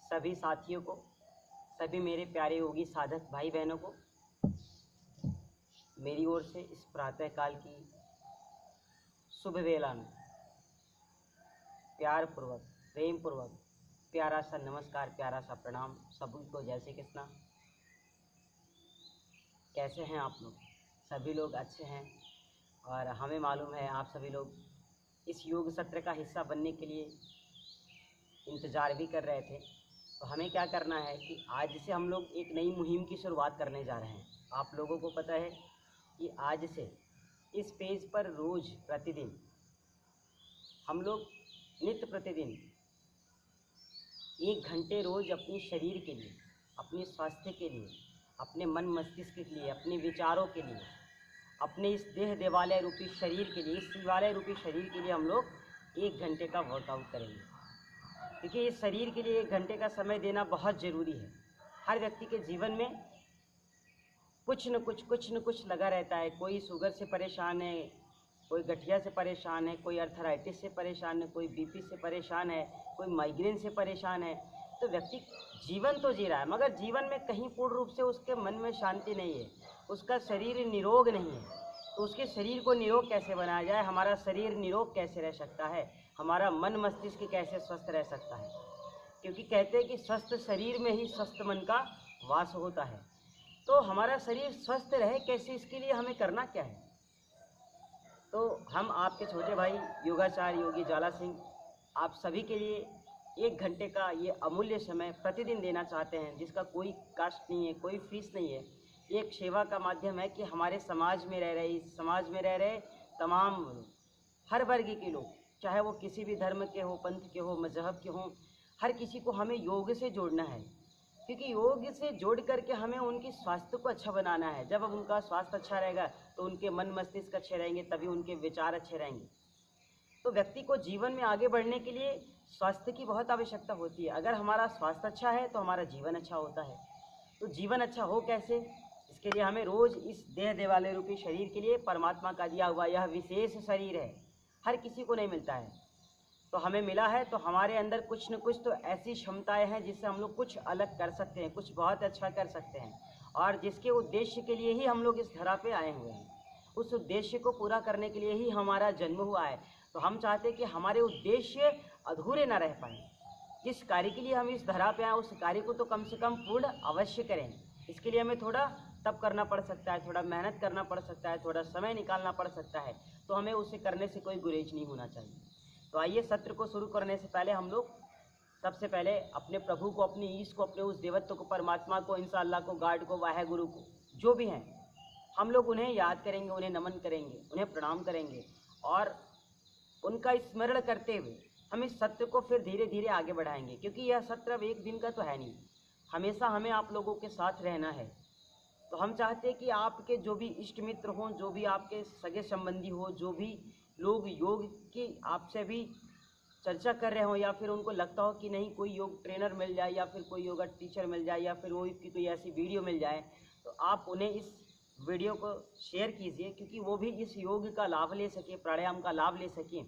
सभी साथियों को, सभी मेरे प्यारे योगी साधक भाई बहनों को मेरी ओर से इस प्रातःकाल की शुभ वेला में प्यार पूर्वक, प्रेम पूर्वक प्यारा सा नमस्कार, प्यारा सा प्रणाम सभी को। जय श्री कृष्णा। कैसे हैं आप लोग? सभी लोग अच्छे हैं और हमें मालूम है आप सभी लोग इस योग सत्र का हिस्सा बनने के लिए इंतज़ार भी कर रहे थे। तो हमें क्या करना है कि आज से हम लोग एक नई मुहिम की शुरुआत करने जा रहे हैं। आप लोगों को पता है कि आज से इस पेज पर रोज़ प्रतिदिन हम लोग नित्य प्रतिदिन 1 घंटे रोज़ अपने शरीर के लिए, अपने स्वास्थ्य के लिए, अपने मन मस्तिष्क के लिए, अपने विचारों के लिए, अपने इस देह देवालय रूपी शरीर के लिए, इस शिवालय रूपी शरीर के लिए हम लोग 1 घंटे का वर्कआउट करेंगे। क्योंकि इस शरीर के लिए 1 घंटे का समय देना बहुत ज़रूरी है। हर व्यक्ति के जीवन में कुछ न कुछ लगा रहता है। कोई शुगर से परेशान है, कोई गठिया से परेशान है, कोई अर्थराइटिस से परेशान है, कोई बीपी से परेशान है, कोई माइग्रेन से परेशान है। तो व्यक्ति जीवन तो जी रहा है, मगर जीवन में कहीं पूर्ण रूप से उसके मन में शांति नहीं है, उसका शरीर निरोग नहीं है। तो उसके शरीर को निरोग कैसे बनाया जाए? हमारा शरीर निरोग कैसे रह सकता है? हमारा मन मस्तिष्क कैसे स्वस्थ रह सकता है? क्योंकि कहते हैं कि स्वस्थ शरीर में ही स्वस्थ मन का वास होता है। तो हमारा शरीर स्वस्थ रहे कैसे, इसके लिए हमें करना क्या है? तो हम आपके छोटे भाई योगाचार्य योगी ज्वाला सिंह आप सभी के लिए 1 घंटे का ये अमूल्य समय प्रतिदिन देना चाहते हैं, जिसका कोई कास्ट नहीं है, कोई फीस नहीं है। ये एक सेवा का माध्यम है कि हमारे समाज में रह रहे, इस समाज में रह रहे तमाम हर वर्ग के लोग, चाहे वो किसी भी धर्म के हो, पंथ के हो, मजहब के हों, हर किसी को हमें योग से जोड़ना है। क्योंकि योग से जोड़ करके हमें उनकी स्वास्थ्य को अच्छा बनाना है। जब अब उनका स्वास्थ्य अच्छा रहेगा तो उनके मन मस्तिष्क अच्छे रहेंगे, तभी उनके विचार अच्छे रहेंगे। तो व्यक्ति को जीवन में आगे बढ़ने के लिए स्वास्थ्य की बहुत आवश्यकता होती है। अगर हमारा स्वास्थ्य अच्छा है तो हमारा जीवन अच्छा होता है। तो जीवन अच्छा हो कैसे? इसके लिए हमें रोज़ इस देह देवालय रूपी शरीर के लिए परमात्मा का दिया हुआ यह विशेष शरीर है, हर किसी को नहीं मिलता है। तो हमें मिला है, तो हमारे अंदर कुछ न कुछ तो ऐसी क्षमताएं हैं जिससे हम लोग कुछ अलग कर सकते हैं, कुछ बहुत अच्छा कर सकते हैं, और जिसके उद्देश्य के लिए ही हम लोग इस धरा पे आए हुए हैं। उस उद्देश्य को पूरा करने के लिए ही हमारा जन्म हुआ है। तो हम चाहते हैं कि हमारे उद्देश्य अधूरे ना रह पाए। जिस कार्य के लिए हम इस धरा पे आए उस कार्य को तो कम से कम पूर्ण अवश्य करें। इसके लिए हमें थोड़ा तप करना पड़ सकता है, थोड़ा मेहनत करना पड़ सकता है, थोड़ा समय निकालना पड़ सकता है। तो हमें उसे करने से कोई गुरेज नहीं होना चाहिए। तो आइए, सत्र को शुरू करने से पहले हम लोग सबसे पहले अपने प्रभु को, अपनी ईश को, अपने उस देवत्व को, परमात्मा को, इंशाअल्लाह को, गार्ड को, वाहेगुरु को, जो भी हैं, हम लोग उन्हें याद करेंगे, उन्हें नमन करेंगे, उन्हें प्रणाम करेंगे, और उनका स्मरण करते हुए हम इस सत्र को फिर धीरे धीरे आगे बढ़ाएंगे। क्योंकि यह सत्र अब 1 दिन का तो है नहीं, हमेशा हमें आप लोगों के साथ रहना है। तो हम चाहते हैं कि आपके जो भी इष्ट मित्र हों, जो भी आपके सगे संबंधी हो, जो भी लोग योग की आपसे भी चर्चा कर रहे हों, या फिर उनको लगता हो कि नहीं कोई योग ट्रेनर मिल जाए, या फिर कोई योगा टीचर मिल जाए, या फिर वो की कोई ऐसी वीडियो मिल जाए, तो आप उन्हें इस वीडियो को शेयर कीजिए, क्योंकि वो भी इस योग का लाभ ले सके, प्राणायाम का लाभ ले सकें।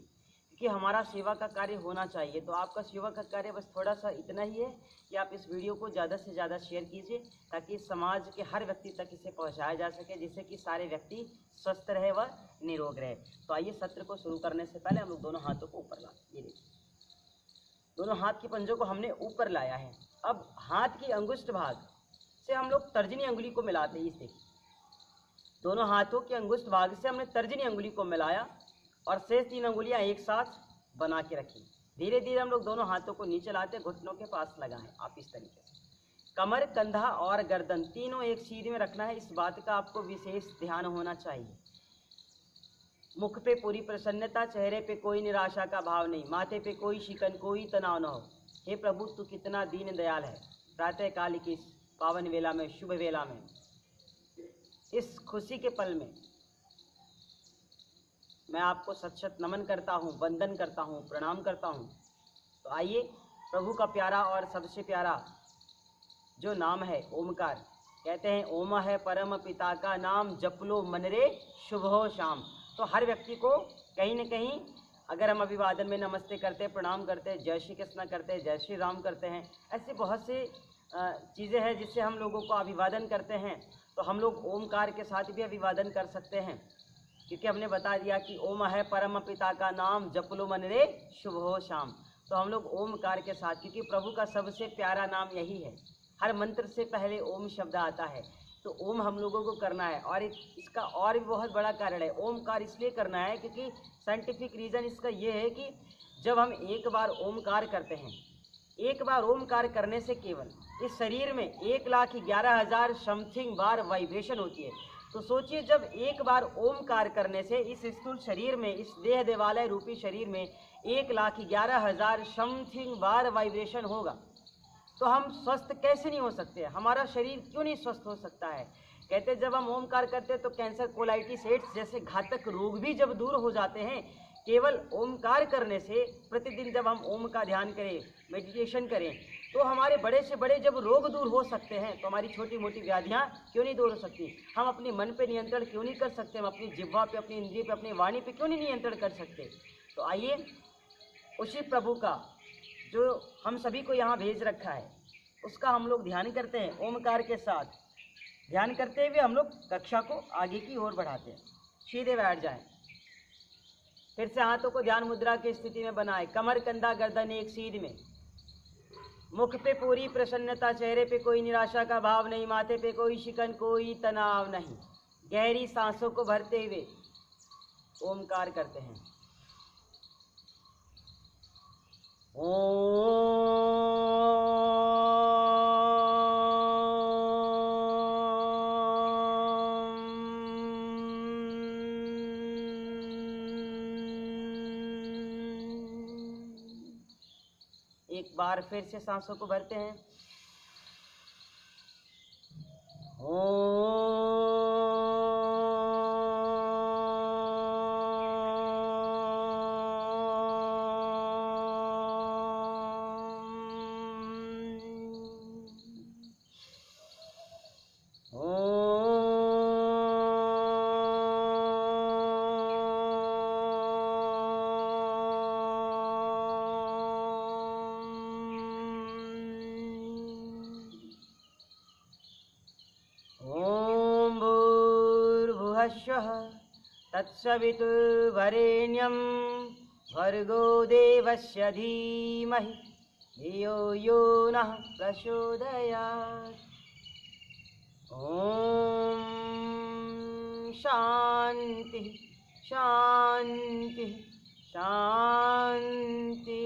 क्योंकि हमारा सेवा का कार्य होना चाहिए। तो आपका सेवा का कार्य बस थोड़ा सा इतना ही है कि आप इस वीडियो को ज़्यादा से ज़्यादा शेयर कीजिए, ताकि समाज के हर व्यक्ति तक इसे पहुंचाया जा सके, जिससे कि सारे व्यक्ति स्वस्थ रहे व निरोग रहे। तो आइए, सत्र को शुरू करने से पहले हम लोग दोनों हाथों को ऊपर लाएं। ये देखिए, दोनों हाथ के पंजों को हमने ऊपर लाया है। अब हाथ की अंगुष्ठ भाग से हम लोग तर्जनी अंगुली को मिलाते हैं। इस देखिए, दोनों हाथों के अंगुष्ठ भाग से हमने तर्जनी अंगुली को मिलाया और शेष 3 अंगुलियां एक साथ बना के रखी। धीरे धीरे हम लोग दोनों हाथों को नीचे लाते, घुटनों के पास लगाएं। आप इस तरीके से कमर, कंधा और गर्दन तीनों एक सीध में रखना है। इस बात का आपको विशेष ध्यान होना चाहिए। मुख पे पूरी प्रसन्नता, चेहरे पे कोई निराशा का भाव नहीं, माथे पे कोई शिकन, कोई तनाव न हो। हे प्रभु, तू कितना दीन दयाल है। प्रातः काल की इस पावन वेला में, शुभ वेला में, इस खुशी के पल में मैं आपको सत नमन करता हूँ, वंदन करता हूँ, प्रणाम करता हूँ। तो आइए, प्रभु का प्यारा और सबसे प्यारा जो नाम है ओमकार, कहते हैं ओम है परम पिता का नाम, जप लो मन रे शुभ हो शाम। तो हर व्यक्ति को कहीं न कहीं अगर हम अभिवादन में नमस्ते करते हैं, प्रणाम करते हैं, जय श्री कृष्ण करते हैं, जय श्री राम करते हैं, ऐसी बहुत सी चीज़ें हैं जिससे हम लोगों को अभिवादन करते हैं। तो हम लोग ओमकार के साथ भी अभिवादन कर सकते हैं, क्योंकि हमने बता दिया कि ओम है परम पिता का नाम, जप लो मन रे शुभ हो शाम। तो हम लोग ओमकार के साथ, क्योंकि प्रभु का सबसे प्यारा नाम यही है, हर मंत्र से पहले ओम शब्द आता है, तो ओम हम लोगों को करना है। और इसका और भी बहुत बड़ा कारण है, ओमकार इसलिए करना है क्योंकि साइंटिफिक रीज़न इसका ये है कि जब हम एक बार ओमकार करते हैं, एक बार ओमकार करने से केवल इस शरीर में 1,11,000 समथिंग बार वाइब्रेशन होती है। तो सोचिए, जब एक बार ओमकार करने से इस स्थूल शरीर में, इस देह देवालय रूपी शरीर में 1,11,000 समथिंग बार वाइब्रेशन होगा, तो हम स्वस्थ कैसे नहीं हो सकते? हमारा शरीर क्यों नहीं स्वस्थ हो सकता है? कहते जब हम ओमकार करते हैं तो कैंसर, कोलाइटिस, एड्स जैसे घातक रोग भी जब दूर हो जाते हैं केवल ओमकार करने से। प्रतिदिन जब हम ओम का ध्यान करें, मेडिटेशन करें, तो हमारे बड़े से बड़े जब रोग दूर हो सकते हैं, तो हमारी छोटी मोटी व्याधियाँ क्यों नहीं दूर हो सकती? हम अपने मन पे नियंत्रण क्यों नहीं कर सकते? हम अपनी जिह्वा पे, अपनी इंद्रिय पे, अपनी वाणी पे क्यों नहीं नियंत्रण कर सकते? तो आइए उसी प्रभु का जो हम सभी को यहाँ भेज रखा है, उसका हम लोग ध्यान करते हैं। ओमकार के साथ ध्यान करते हुए हम लोग कक्षा को आगे की ओर बढ़ाते हैं। सीधे बैठ जाएं, फिर से हाथों को ध्यान मुद्रा की स्थिति में बनाएं, कमर, कंधा, गर्दन एक सीध में, मुख पे पूरी प्रसन्नता, चेहरे पे कोई निराशा का भाव नहीं, माथे पे कोई शिकन, कोई तनाव नहीं। गहरी सांसों को भरते हुए ओमकार करते हैं। एक बार फिर से सांसों को भरते हैं। तत्सवितुर्वरेण्यं भर्गो देवस्य धीमहि धियो यो नः प्रचोदयात्। ओम शांति शांति शांति।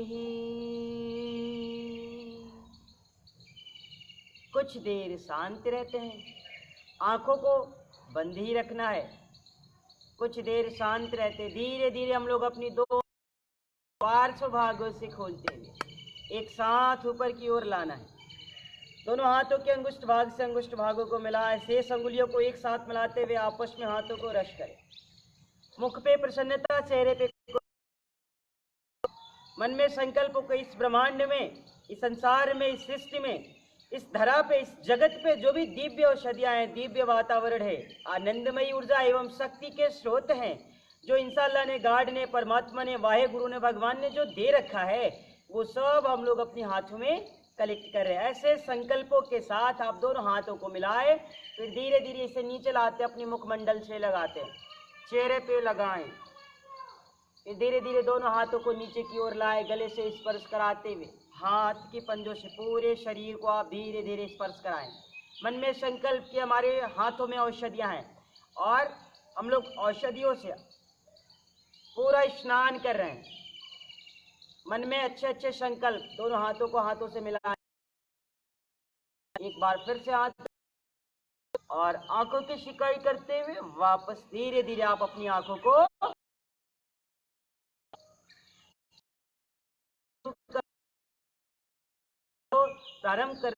कुछ देर शांत रहते हैं, आंखों को बंद ही रखना है। कुछ देर शांत रहते, धीरे धीरे हम लोग अपनी दो पार्श्व भागों से खोलते हुए एक साथ ऊपर की ओर लाना है। दोनों हाथों के अंगुष्ठ भाग से अंगुष्ठ भागों को मिलाएं, शेष अंगुलियों को एक साथ मिलाते हुए आपस में हाथों को रश करें। मुख पे प्रसन्नता, चेहरे पे मन में संकल्प को, इस ब्रह्मांड में, इस संसार में, इस सृष्टि में, इस धरा पे, इस जगत पे जो भी दिव्य औषधियाँ हैं, दिव्य वातावरण है, आनंदमयी ऊर्जा एवं शक्ति के स्रोत हैं, जो इंशाअल्लाह ने, गॉड ने, परमात्मा ने, वाहे गुरु ने, भगवान ने जो दे रखा है, वो सब हम लोग अपने हाथों में कलेक्ट कर रहे हैं। ऐसे संकल्पों के साथ आप दोनों हाथों को मिलाएं, फिर धीरे धीरे इसे नीचे लाते, अपनी मुखमंडल से लगाते हैं, चेहरे पे लगाएं, फिर धीरे धीरे दोनों हाथों को नीचे की ओर लाए, गले से स्पर्श कराते हुए हाथ की पंजों से पूरे शरीर को आप धीरे धीरे स्पर्श कराएं। मन में संकल्प कि हमारे हाथों में औषधियाँ हैं और हम लोग औषधियों से पूरा स्नान कर रहे हैं। मन में अच्छे अच्छे संकल्प, दोनों हाथों को हाथों से मिलाएं। एक बार फिर से हाथ और आंखों की सिकाई करते हुए वापस धीरे धीरे आप अपनी आंखों को प्रारंभ कर,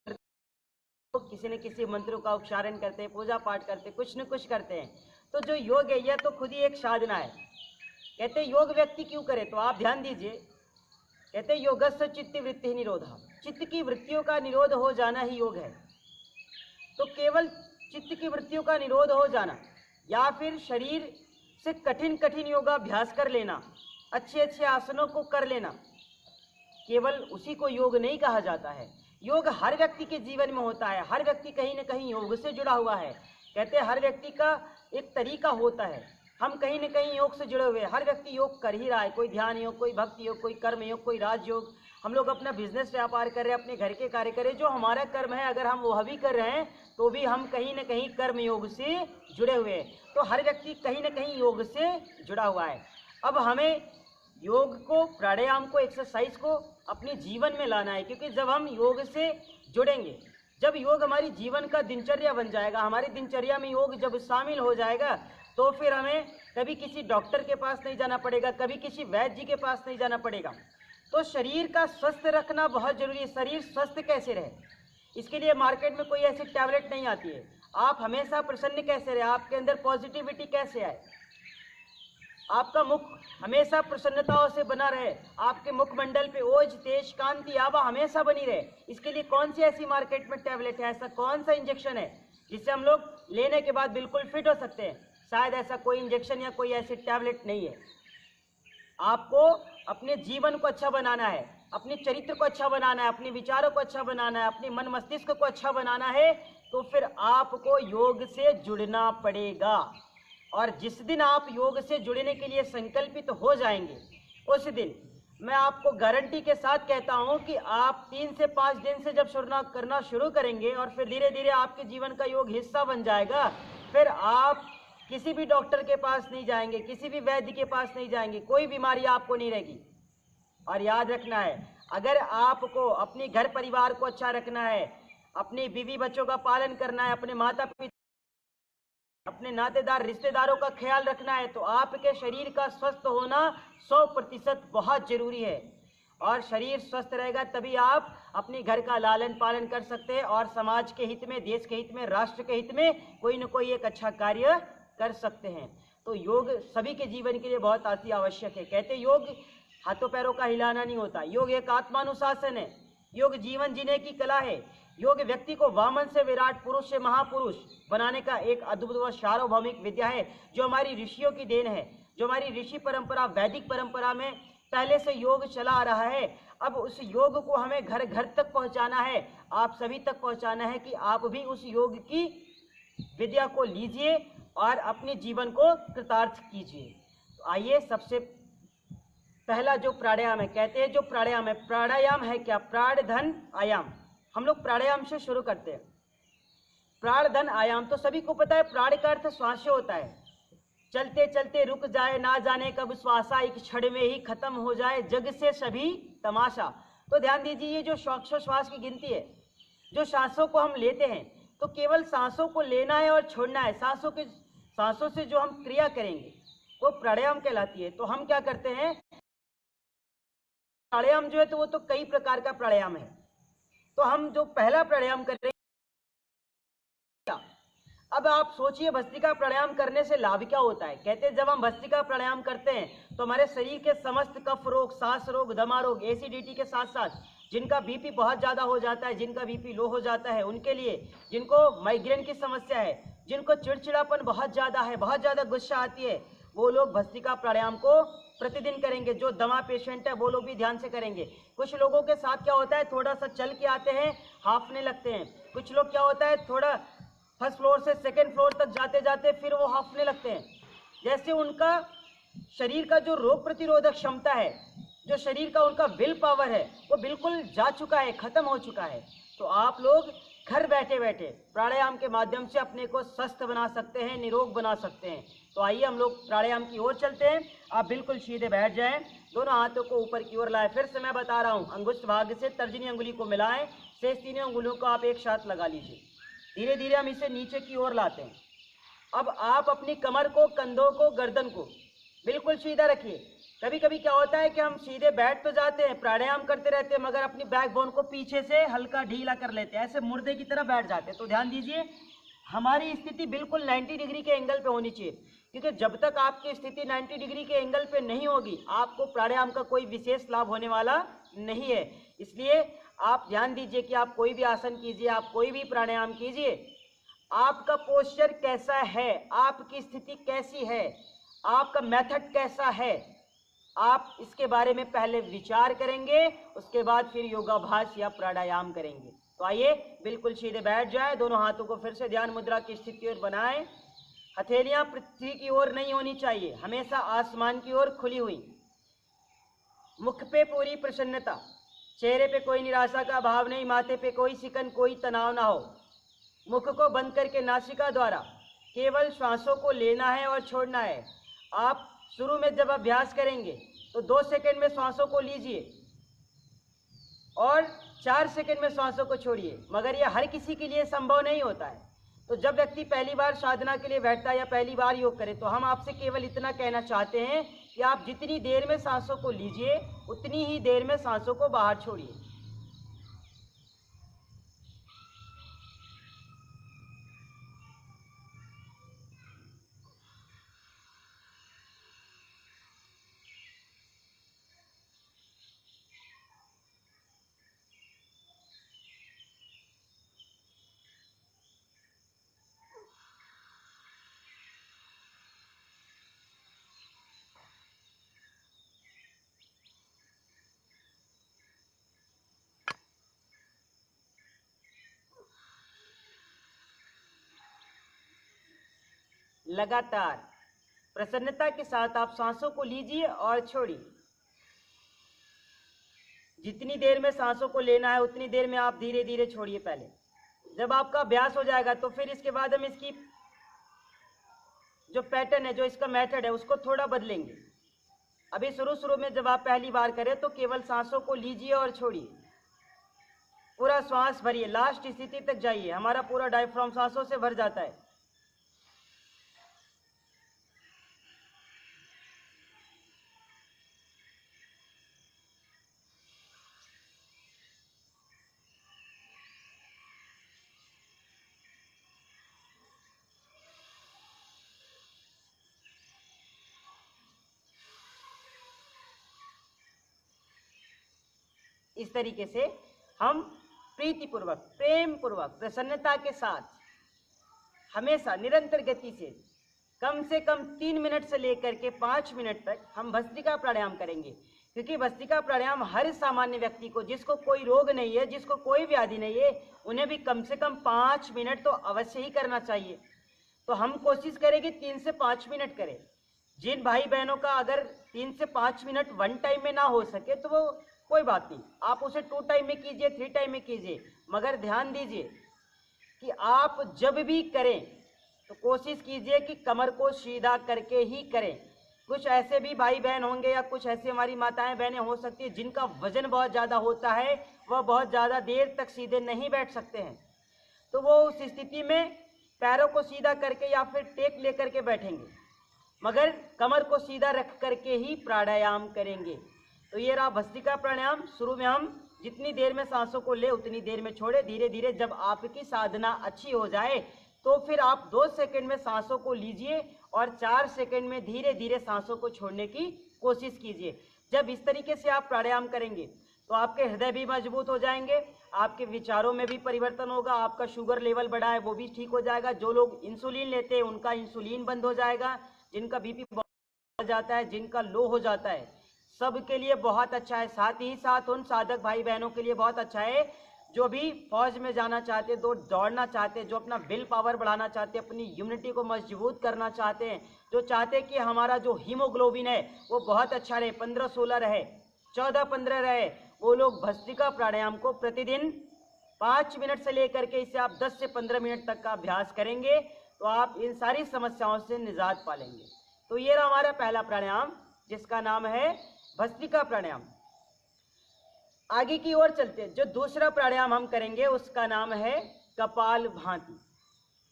किसी न किसी मंत्रों का उच्चारण करते हैं, पूजा पाठ करते हैं, कुछ न कुछ करते हैं। तो जो योग है यह तो खुद ही एक साधना है। कहते हैं योग व्यक्ति क्यों करे, तो आप ध्यान दीजिए। कहते हैं योगस्य चित्त वृत्ति निरोधा, चित्त की वृत्तियों का निरोध हो जाना ही योग है। तो केवल चित्त की वृत्तियों का निरोध हो जाना या फिर शरीर से कठिन कठिन योगाभ्यास कर लेना, अच्छे अच्छे आसनों को कर लेना, केवल उसी को योग नहीं कहा जाता है। योग हर व्यक्ति के जीवन में होता है, हर व्यक्ति कहीं न कहीं योग से जुड़ा हुआ है। कहते हैं हर व्यक्ति का एक तरीका होता है, हम कहीं न कहीं योग से जुड़े हुए हैं। हर व्यक्ति योग कर ही रहा है, कोई ध्यान योग, कोई भक्ति योग, कोई कर्म योग, कोई राजयोग। हम लोग अपना बिजनेस व्यापार कर रहे हैं, अपने घर के कार्य कर रहे हैं, जो हमारा कर्म है अगर हम वह भी कर रहे हैं तो भी हम कहीं न कहीं कर्म योग से जुड़े हुए हैं। तो हर व्यक्ति कहीं न कहीं योग से जुड़ा हुआ है। अब हमें योग को, प्राणायाम को, एक्सरसाइज को अपने जीवन में लाना है, क्योंकि जब हम योग से जुड़ेंगे, जब योग हमारी जीवन का दिनचर्या बन जाएगा, हमारी दिनचर्या में योग जब शामिल हो जाएगा, तो फिर हमें कभी किसी डॉक्टर के पास नहीं जाना पड़ेगा, कभी किसी वैद्य जी के पास नहीं जाना पड़ेगा। तो शरीर का स्वस्थ रखना बहुत जरूरी है। शरीर स्वस्थ कैसे रहे, इसके लिए मार्केट में कोई ऐसी टैबलेट नहीं आती है। आप हमेशा प्रसन्न कैसे रहे, आपके अंदर पॉजिटिविटी कैसे आए, आपका मुख हमेशा प्रसन्नताओं से बना रहे, आपके मुखमंडल पे ओज, तेज, कांति, आभा हमेशा बनी रहे, इसके लिए कौन सी ऐसी मार्केट में टैबलेट है, ऐसा कौन सा इंजेक्शन है जिससे हम लोग लेने के बाद बिल्कुल फिट हो सकते हैं? शायद ऐसा कोई इंजेक्शन या कोई ऐसी टैबलेट नहीं है। आपको अपने जीवन को अच्छा बनाना है, अपने चरित्र को अच्छा बनाना है, अपने विचारों को अच्छा बनाना है, अपने मन मस्तिष्क को अच्छा बनाना है, तो फिर आपको योग से जुड़ना पड़ेगा। और जिस दिन आप योग से जुड़ने के लिए संकल्पित हो जाएंगे, उस दिन मैं आपको गारंटी के साथ कहता हूं कि आप 3 से 5 दिन से जब करना शुरू करेंगे और फिर धीरे धीरे आपके जीवन का योग हिस्सा बन जाएगा, फिर आप किसी भी डॉक्टर के पास नहीं जाएंगे, किसी भी वैद्य के पास नहीं जाएंगे, कोई बीमारी आपको नहीं रहेगी। और याद रखना है, अगर आपको अपने घर परिवार को अच्छा रखना है, अपने बीवी बच्चों का पालन करना है, अपने माता पिता, अपने नातेदार रिश्तेदारों का ख्याल रखना है, तो आपके शरीर का स्वस्थ होना 100% बहुत जरूरी है। और शरीर स्वस्थ रहेगा तभी आप अपने घर का लालन पालन कर सकते हैं और समाज के हित में, देश के हित में, राष्ट्र के हित में कोई न कोई एक अच्छा कार्य कर सकते हैं। तो योग सभी के जीवन के लिए बहुत अति आवश्यक है। कहते योग हाथों पैरों का हिलाना नहीं होता, योग एक आत्मानुशासन है, योग जीवन जीने की कला है। योग व्यक्ति को वामन से विराट, पुरुष से महापुरुष बनाने का एक अद्भुत व सार्वभौमिक विद्या है, जो हमारी ऋषियों की देन है, जो हमारी ऋषि परंपरा, वैदिक परंपरा में पहले से योग चला आ रहा है। अब उस योग को हमें घर घर तक पहुंचाना है, आप सभी तक पहुंचाना है कि आप भी उस योग की विद्या को लीजिए और अपने जीवन को कृतार्थ कीजिए। तो आइए, सबसे पहला जो प्राणायाम है, कहते हैं जो प्राणायाम है, प्राणायाम है क्या? प्राण धन आयाम। हम लोग प्राणायाम से शुरू करते हैं। प्राण धन आयाम तो सभी को पता है, प्राण का अर्थ श्वास से होता है। चलते चलते रुक जाए, ना जाने कब श्वासा, एक क्षण में ही खत्म हो जाए जग से सभी तमाशा। तो ध्यान दीजिए, ये जो श्वास की गिनती है, जो सांसों को हम लेते हैं, तो केवल सांसों को लेना है और छोड़ना है। सांसों से जो हम क्रिया करेंगे वो प्राणायाम कहलाती है। तो हम क्या करते हैं, प्राणायाम जो है तो वो तो कई प्रकार का प्राणायाम है। तो हम जो पहला प्राणायाम कर रहे हैं, अब आप सोचिए भस्त्रिका प्राणायाम करने से लाभ क्या होता है। कहते हैं जब हम भस्त्रिका प्राणायाम करते हैं तो हमारे शरीर के समस्त कफ रोग, सांस रोग, दमा रोग, एसिडिटी के साथ साथ जिनका बीपी बहुत ज़्यादा हो जाता है, जिनका बीपी लो हो जाता है, उनके लिए, जिनको माइग्रेन की समस्या है, जिनको चिड़चिड़ापन बहुत ज़्यादा है, बहुत ज़्यादा गुस्सा आती है, वो लोग भस्त्रिका प्राणायाम को प्रतिदिन करेंगे। जो दमा पेशेंट है वो लोग भी ध्यान से करेंगे। कुछ लोगों के साथ क्या होता है, थोड़ा सा चल के आते हैं, हांफने लगते हैं। कुछ लोग क्या होता है, थोड़ा फर्स्ट फ्लोर से सेकंड फ्लोर तक जाते जाते फिर वो हांफने लगते हैं। जैसे उनका शरीर का जो रोग प्रतिरोधक क्षमता है, जो शरीर का उनका विल पावर है, वो बिल्कुल जा चुका है, खत्म हो चुका है। तो आप लोग घर बैठे बैठे प्राणायाम के माध्यम से अपने को स्वस्थ बना सकते हैं, निरोग बना सकते हैं। तो आइए हम लोग प्राणायाम की ओर चलते हैं। आप बिल्कुल सीधे बैठ जाएं, दोनों हाथों को ऊपर की ओर लाएं। फिर से मैं बता रहा हूं, अंगुष्ठ भाग से तर्जनी अंगुली को मिलाएं, शेष तीनों अंगुलियों को आप एक साथ लगा लीजिए। धीरे धीरे हम इसे नीचे की ओर लाते हैं। अब आप अपनी कमर को, कंधों को, गर्दन को बिल्कुल सीधा रखिए। कभी कभी क्या होता है कि हम सीधे बैठ तो जाते हैं, प्राणायाम करते रहते हैं, मगर अपनी बैकबोन को पीछे से हल्का ढीला कर लेते हैं, ऐसे मुर्दे की तरह बैठ जाते हैं। तो ध्यान दीजिए, हमारी स्थिति बिल्कुल 90 डिग्री के एंगल पे होनी चाहिए, क्योंकि जब तक आपकी स्थिति 90 डिग्री के एंगल पे नहीं होगी, आपको प्राणायाम का कोई विशेष लाभ होने वाला नहीं है। इसलिए आप ध्यान दीजिए कि आप कोई भी आसन कीजिए, आप कोई भी प्राणायाम कीजिए, आपका पोस्चर कैसा है, आपकी स्थिति कैसी है, आपका मेथड कैसा है, आप इसके बारे में पहले विचार करेंगे, उसके बाद फिर योगाभ्यास या प्राणायाम करेंगे। तो आइए बिल्कुल सीधे बैठ जाएं, दोनों हाथों को फिर से ध्यान मुद्रा की स्थिति और बनाएं। हथेलियां पृथ्वी की ओर नहीं होनी चाहिए, हमेशा आसमान की ओर खुली हुई। मुख पे पूरी प्रसन्नता, चेहरे पे कोई निराशा का भाव नहीं, माथे पे कोई सिकन, कोई तनाव ना हो। मुख को बंद करके नासिका द्वारा केवल श्वासों को लेना है और छोड़ना है। आप शुरू में जब अभ्यास करेंगे तो 2 सेकंड में श्वासों को लीजिए और 4 सेकंड में श्वासों को छोड़िए, मगर यह हर किसी के लिए संभव नहीं होता है। तो जब व्यक्ति पहली बार साधना के लिए बैठता है या पहली बार योग करे, तो हम आपसे केवल इतना कहना चाहते हैं कि आप जितनी देर में सांसों को लीजिए उतनी ही देर में सांसों को बाहर छोड़िए। लगातार प्रसन्नता के साथ आप सांसों को लीजिए और छोड़िए। जितनी देर में सांसों को लेना है उतनी देर में आप धीरे धीरे छोड़िए। पहले जब आपका अभ्यास हो जाएगा तो फिर इसके बाद हम इसकी जो पैटर्न है, जो इसका मेथड है, उसको थोड़ा बदलेंगे। अभी शुरू में जब आप पहली बार करें तो केवल सांसों को लीजिए और छोड़िए, पूरा श्वास भरिए, लास्ट स्थिति तक जाइए। हमारा पूरा डायफ्राम सांसों से भर जाता है। इस तरीके से हम प्रीतिपूर्वक, प्रेम पूर्वक, प्रसन्नता के साथ हमेशा निरंतर गति से कम 3 मिनट से लेकर के 5 मिनट तक हम भस्त्रिका प्राणायाम करेंगे। क्योंकि भस्त्रिका प्राणायाम हर सामान्य व्यक्ति को, जिसको कोई रोग नहीं है, जिसको कोई व्याधि नहीं है, उन्हें भी कम से कम 5 मिनट तो अवश्य ही करना चाहिए। तो हम कोशिश करेंगे 3 से 5 मिनट करें। जिन भाई बहनों का अगर 3 से 5 मिनट वन टाइम में ना हो सके तो वो कोई बात नहीं, आप उसे 2 टाइम में कीजिए, 3 टाइम में कीजिए, मगर ध्यान दीजिए कि आप जब भी करें तो कोशिश कीजिए कि कमर को सीधा करके ही करें। कुछ ऐसे भी भाई बहन होंगे या कुछ ऐसी हमारी माताएं बहनें हो सकती है जिनका वजन बहुत ज़्यादा होता है, वह बहुत ज़्यादा देर तक सीधे नहीं बैठ सकते हैं। तो वो उस स्थिति में पैरों को सीधा करके या फिर टेक लेकर के बैठेंगे, मगर कमर को सीधा रख करके ही प्राणायाम करेंगे। तो ये रहा भस्त्रिका प्राणायाम। शुरू में हम जितनी देर में सांसों को ले उतनी देर में छोड़े। धीरे धीरे जब आपकी साधना अच्छी हो जाए तो फिर आप 2 सेकंड में सांसों को लीजिए और 4 सेकंड में धीरे धीरे सांसों को छोड़ने की कोशिश कीजिए। जब इस तरीके से आप प्राणायाम करेंगे तो आपके हृदय भी मजबूत हो जाएंगे, आपके विचारों में भी परिवर्तन होगा, आपका शुगर लेवल बढ़ा है वो भी ठीक हो जाएगा। जो लोग इंसुलिन लेते हैं उनका इंसुलिन बंद हो जाएगा, जिनका बीपी बढ़ जाता है, जिनका लो हो जाता है, सबके लिए बहुत अच्छा है। साथ ही साथ उन साधक भाई बहनों के लिए बहुत अच्छा है जो भी फौज में जाना चाहते हैं, तो दौड़ना चाहते हैं, जो अपना विल पावर बढ़ाना चाहते हैं, अपनी इम्यूनिटी को मजबूत करना चाहते हैं, जो चाहते हैं कि हमारा जो हीमोग्लोबिन है वो बहुत अच्छा रहे, 15-16 रहे, 14-15 रहे, वो लोग भस्त्रिका प्राणायाम को प्रतिदिन 5 मिनट से लेकर के इसे आप 10 से 15 मिनट तक का अभ्यास करेंगे तो आप इन सारी समस्याओं से निजात पालेंगे। तो ये रहा हमारा पहला प्राणायाम जिसका नाम है भस्त्रिका प्राणायाम। आगे की ओर चलते हैं। जो दूसरा प्राणायाम हम करेंगे उसका नाम है कपाल भांति।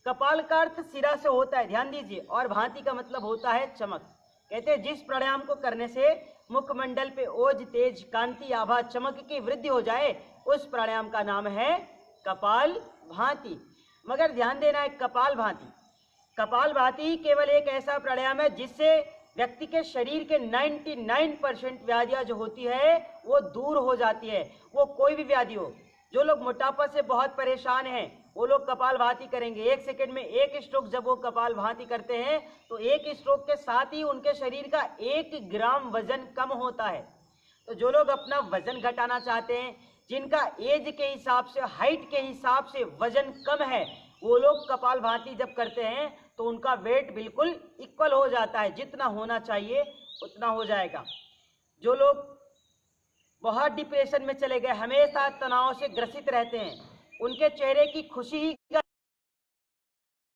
कपाल का अर्थ सिरा से होता है, ध्यान दीजिए, और भांति का मतलब होता है चमक। कहते हैं जिस प्राणायाम को करने से मुखमंडल पे ओज, तेज, कांति, आभा, चमक की वृद्धि हो जाए उस प्राणायाम का नाम है कपाल भांति। मगर ध्यान देना है, कपाल भांति ही केवल एक ऐसा प्राणायाम है जिससे व्यक्ति के शरीर के 99% व्याधियां जो होती है वो दूर हो जाती है। वो कोई भी व्याधि हो, जो लोग मोटापा से बहुत परेशान हैं वो लोग कपालभाति करेंगे। 1 सेकंड में 1 स्ट्रोक जब वो कपालभाति करते हैं तो 1 स्ट्रोक के साथ ही उनके शरीर का 1 ग्राम वजन कम होता है। तो जो लोग अपना वजन घटाना चाहते हैं, जिनका एज के हिसाब से, हाइट के हिसाब से वजन कम है, वो लोग कपालभाति जब करते हैं तो उनका वेट बिल्कुल इक्वल हो जाता है, जितना होना चाहिए उतना हो जाएगा। जो लोग बहुत डिप्रेशन में चले गए, हमेशा तनाव से ग्रसित रहते हैं, उनके चेहरे की खुशी ही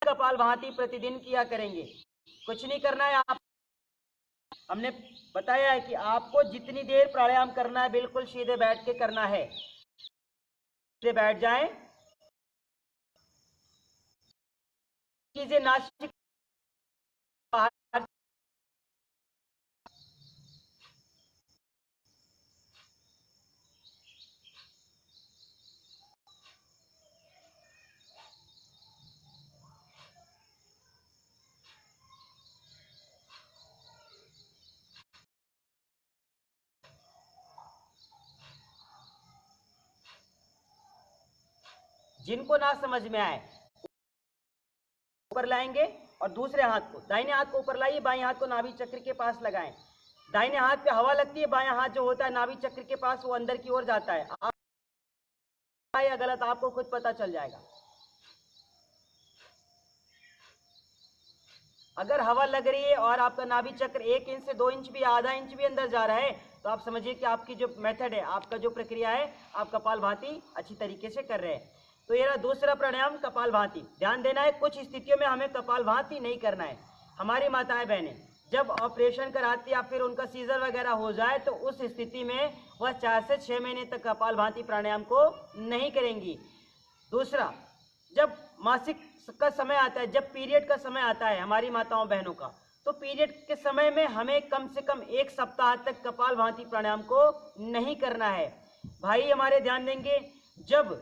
कपालभाति प्रतिदिन किया करेंगे। कुछ नहीं करना है, आप हमने बताया है कि आपको जितनी देर प्राणायाम करना है बिल्कुल सीधे बैठ के करना है। सीधे बैठ जाएं, चीजें नासिक बाहर, जिनको ना समझ में आए ऊपर लाएंगे और दूसरे हाथ को, दाहिने हाथ को ऊपर लाइए, बाएं हाथ को नाभि चक्र के पास लगाएं। दाहिने हाथ पे हवा लगती है, बायां हाथ जो होता है नाभि चक्र के पास वो अंदर की ओर जाता है। आप या गलत आपको खुद पता चल जाएगा। अगर हवा लग रही है और आपका नाभि चक्र 1 इंच से 2 इंच भी, आधा इंच भी अंदर जा रहा है तो आप समझिए कि आपकी जो मेथड है, आपका जो प्रक्रिया है, आप कपालभाति अच्छी तरीके से कर रहे हैं। तो ये रहा दूसरा प्राणायाम कपालभाति। ध्यान देना है, कुछ स्थितियों में हमें कपालभाति नहीं करना है। हमारी माताएं बहनें जब ऑपरेशन कराती या फिर उनका सीजर वगैरह हो जाए तो उस स्थिति में वह 4 से 6 महीने तक कपालभाति प्राणायाम को नहीं करेंगी। दूसरा, जब मासिक का समय आता है, जब पीरियड का समय आता है हमारी माताओं बहनों का, तो पीरियड के समय में हमें कम से कम 1 सप्ताह तक कपालभाति प्राणायाम को नहीं करना है। भाई हमारे ध्यान देंगे, जब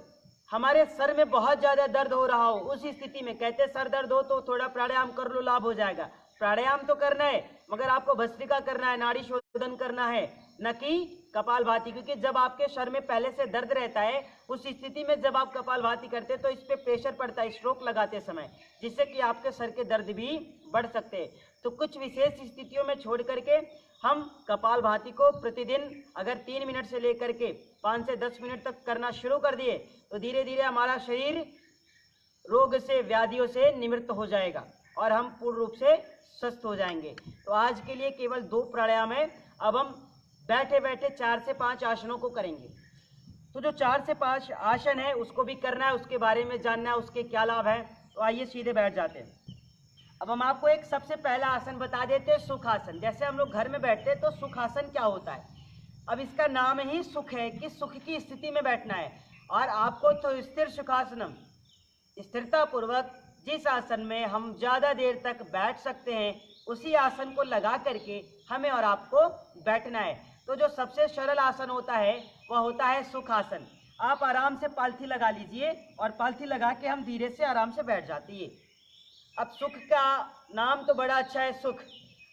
हमारे सर में बहुत ज्यादा दर्द हो रहा हो, उस स्थिति में कहते सर दर्द हो तो थोड़ा प्राणायाम कर लो, लाभ हो जाएगा। प्राणायाम तो करना है मगर आपको भस्त्रिका करना है, नाड़ी शोधन करना है, न कि कपालभाति। क्योंकि जब आपके सर में पहले से दर्द रहता है, उस स्थिति में जब आप कपालभाति करते हैं तो इस पे प्रेशर पड़ता है स्ट्रोक लगाते समय, जिससे कि आपके सर के दर्द भी बढ़ सकते हैं। तो कुछ विशेष स्थितियों में छोड़ करके हम कपालभाति को प्रतिदिन अगर 3 मिनट से लेकर के 5 से 10 मिनट तक करना शुरू कर दिए तो धीरे धीरे हमारा शरीर रोग से, व्याधियों से निवृत्त हो जाएगा और हम पूर्ण रूप से स्वस्थ हो जाएंगे। तो आज के लिए केवल 2 प्राणायाम है। अब हम बैठे बैठे 4 से 5 आसनों को करेंगे। तो जो 4 से 5 आसन है उसको भी करना है, उसके बारे में जानना है, उसके क्या लाभ है। तो आइए सीधे बैठ जाते हैं। अब हम आपको एक सबसे पहला आसन बता देते हैं, सुखासन। जैसे हम लोग घर में बैठते हैं तो सुखासन क्या होता है। अब इसका नाम ही सुख है कि सुख की स्थिति में बैठना है। और आपको तो स्थिर सुखासनम, स्थिरता पूर्वक जिस आसन में हम ज़्यादा देर तक बैठ सकते हैं उसी आसन को लगा करके हमें और आपको बैठना है। तो जो सबसे सरल आसन होता है वह होता है सुखासन। आप आराम से पालथी लगा लीजिए और पालथी लगा के हम धीरे से आराम से बैठ जाती है। अब सुख का नाम तो बड़ा अच्छा है, सुख।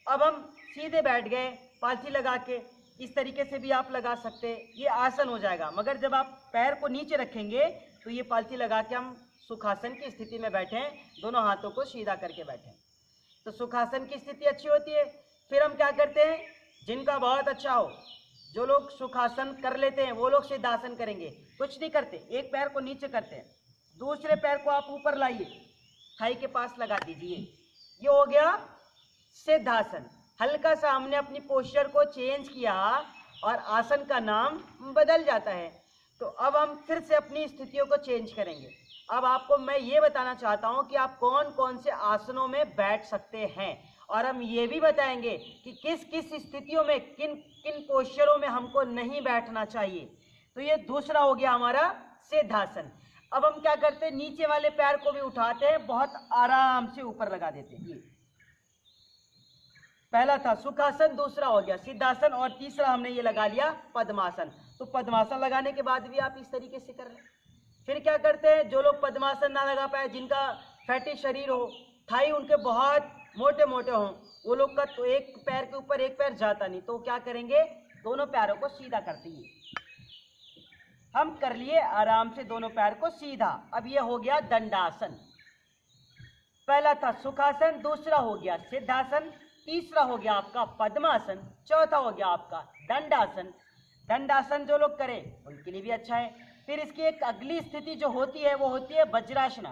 अब हम सीधे बैठ गए पालथी लगा के, इस तरीके से भी आप लगा सकते हैं, ये आसन हो जाएगा। मगर जब आप पैर को नीचे रखेंगे तो ये पालथी लगा के हम सुखासन की स्थिति में बैठें, दोनों हाथों को सीधा करके बैठें। तो सुखासन की स्थिति अच्छी होती है। फिर हम क्या करते हैं, जिनका बहुत अच्छा हो, जो लोग सुखासन कर लेते हैं वो लोग सिद्धासन करेंगे। कुछ नहीं करते, एक पैर को नीचे करते हैं, दूसरे पैर को आप ऊपर लाइए, थाई के पास लगा दीजिए, ये हो गया सिद्धासन। हल्का सा हमने अपनी पोस्चर को चेंज किया और आसन का नाम बदल जाता है। तो अब हम फिर से अपनी स्थितियों को चेंज करेंगे। अब आपको मैं ये बताना चाहता हूँ कि आप कौन कौन से आसनों में बैठ सकते हैं, और हम ये भी बताएंगे कि किस किस स्थितियों में, किन किन पोस्चरों में हमको नहीं बैठना चाहिए। तो ये दूसरा हो गया हमारा सिद्धासन। अब हम क्या करते हैं, नीचे वाले पैर को भी उठाते हैं, बहुत आराम से ऊपर लगा देते हैं। ये पहला था सुखासन, दूसरा हो गया सिद्धासन, और तीसरा हमने ये लगा लिया पद्मासन। तो पद्मासन लगाने के बाद भी आप इस तरीके से कर रहे हैं। फिर क्या करते हैं, जो लोग पद्मासन ना लगा पाए, जिनका फैटी शरीर हो, थाई उनके बहुत मोटे मोटे हों, वो लोग का तो एक पैर के ऊपर एक पैर जाता नहीं, तो क्या करेंगे, दोनों पैरों को सीधा करते हैं, हम कर लिए आराम से दोनों पैर को सीधा। अब ये हो गया दंडासन। पहला था सुखासन, दूसरा हो गया सिद्धासन, तीसरा हो गया आपका पद्मासन, चौथा हो गया आपका दंडासन। दंडासन जो लोग करें उनके लिए भी अच्छा है। फिर इसकी एक अगली स्थिति जो होती है वो होती है वज्रासन।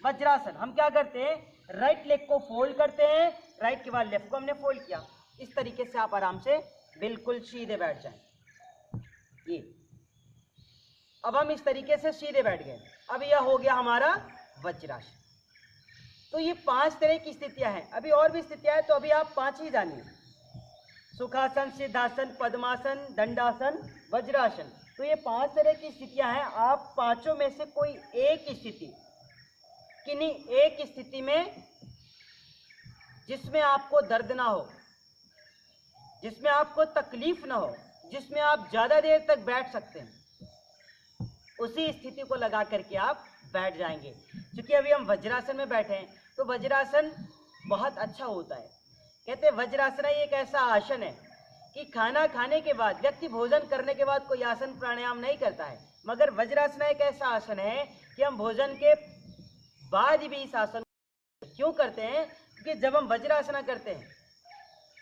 वज्रासन हम क्या करते हैं, राइट लेग को फोल्ड करते हैं, राइट के बाद लेफ्ट को हमने फोल्ड किया, इस तरीके से आप आराम से बिल्कुल सीधे बैठ जाएं। ये अब हम इस तरीके से सीधे बैठ गए। अब यह हो गया हमारा वज्रासन। तो ये 5 तरह की स्थितियां हैं। अभी और भी स्थितियां हैं, तो अभी आप 5 ही जानिए। सुखासन, सिद्धासन, पद्मासन, दंडासन, वज्रासन। तो ये 5 तरह की स्थितियां हैं। आप पांचों में से कोई एक स्थिति, किन्हीं एक स्थिति में जिसमें आपको दर्द ना हो, जिसमें आपको तकलीफ ना हो, जिसमें आप ज्यादा देर तक बैठ सकते हैं, उसी स्थिति को लगा करके आप बैठ जाएंगे। क्योंकि अभी हम वज्रासन में बैठे हैं, तो वज्रासन बहुत अच्छा होता है। कहते हैं वज्रासन एक ऐसा आसन है कि खाना खाने के बाद, व्यक्ति भोजन करने के बाद कोई आसन प्राणायाम नहीं करता है, मगर वज्रासन एक ऐसा आसन है कि हम भोजन के बाद भी इस आसन क्यों करते हैं, क्योंकि जब हम वज्रासन करते हैं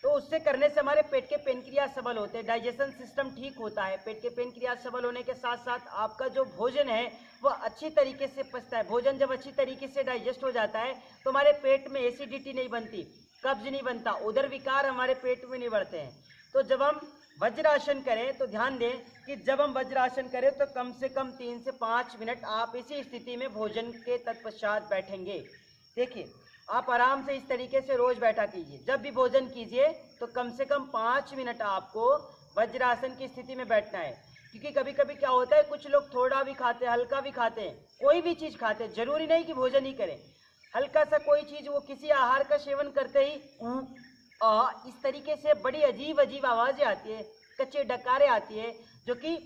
तो उससे करने से हमारे पेट के पेनक्रिया सबल होते हैं, डाइजेशन सिस्टम ठीक होता है। पेट के पेनक्रिया सबल होने के साथ साथ आपका जो भोजन है वह अच्छी तरीके से पचता है। भोजन जब अच्छी तरीके से डाइजेस्ट हो जाता है तो हमारे पेट में एसिडिटी नहीं बनती, कब्ज नहीं बनता, उदर विकार हमारे पेट में नहीं बढ़ते हैं। तो जब हम वज्रासन करें तो ध्यान दें कि जब हम वज्रासन करें तो कम से कम 3 से 5 मिनट आप इसी स्थिति में भोजन के तत्पश्चात बैठेंगे। देखिए आप आराम से इस तरीके से रोज बैठा कीजिए। जब भी भोजन कीजिए तो कम से कम 5 मिनट आपको वज्रासन की स्थिति में बैठना है। क्योंकि कभी कभी क्या होता है, कुछ लोग थोड़ा भी खाते हैं, हल्का भी खाते हैं, कोई भी चीज खाते हैं, जरूरी नहीं कि भोजन ही करें, हल्का सा कोई चीज, वो किसी आहार का सेवन करते ही इस तरीके से बड़ी अजीब अजीब आवाजें आती है, कच्चे डकारे आती है, जो कि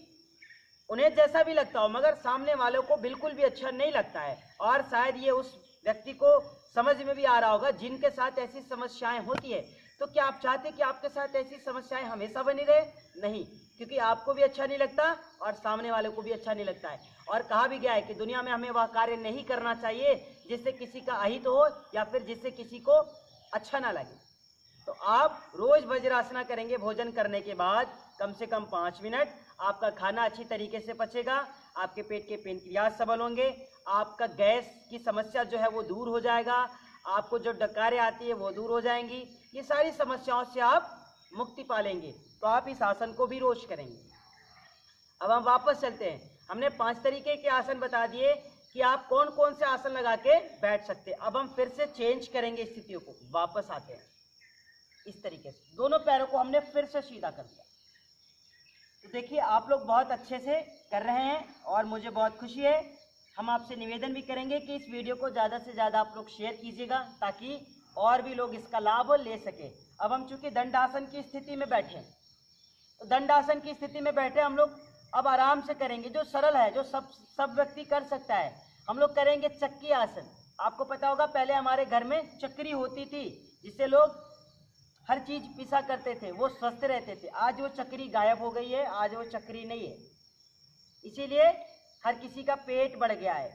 उन्हें जैसा भी लगता हो मगर सामने वालों को बिल्कुल भी अच्छा नहीं लगता है। और शायद ये उस व्यक्ति को समझ में भी आ रहा होगा जिनके साथ ऐसी समस्याएं होती है। तो क्या आप चाहते कि आपके साथ ऐसी समस्याएं हमेशा बनी रहे? नहीं, क्योंकि आपको भी अच्छा नहीं लगता और सामने वाले को भी अच्छा नहीं लगता है। और कहा भी गया है कि दुनिया में हमें वह कार्य नहीं करना चाहिए जिससे किसी का अहित हो या फिर जिससे किसी को अच्छा ना लगे। तो आप रोज वज्रासना करेंगे भोजन करने के बाद कम से कम 5 मिनट, आपका खाना अच्छी तरीके से पचेगा, आपके पेट के पेनक्रियाज सबल होंगे, आपका गैस की समस्या जो है वो दूर हो जाएगा, आपको जो डकारें आती है वो दूर हो जाएंगी, ये सारी समस्याओं से आप मुक्ति पा लेंगे। तो आप इस आसन को भी रोज करेंगे। अब हम वापस चलते हैं। हमने 5 तरीके के आसन बता दिए कि आप कौन कौन से आसन लगा के बैठ सकते हैं। अब हम फिर से चेंज करेंगे स्थितियों को, वापस आते हैं। इस तरीके से दोनों पैरों को हमने फिर से सीधा कर दिया। तो देखिए आप लोग बहुत अच्छे से कर रहे हैं और मुझे बहुत खुशी है। हम आपसे निवेदन भी करेंगे कि इस वीडियो को ज़्यादा से ज़्यादा आप लोग शेयर कीजिएगा ताकि और भी लोग इसका लाभ ले सके। अब हम चूंकि दंडासन की स्थिति में बैठे, तो दंडासन की स्थिति में बैठे हम लोग अब आराम से करेंगे, जो सरल है, जो सब व्यक्ति कर सकता है। हम लोग करेंगे चक्की आसन। आपको पता होगा पहले हमारे घर में चक्री होती थी जिससे लोग हर चीज पिसा करते थे, वो स्वस्थ रहते थे। आज वो चक्री गायब हो गई है, आज वो चक्री नहीं है। इसीलिए हर किसी का पेट बढ़ गया है,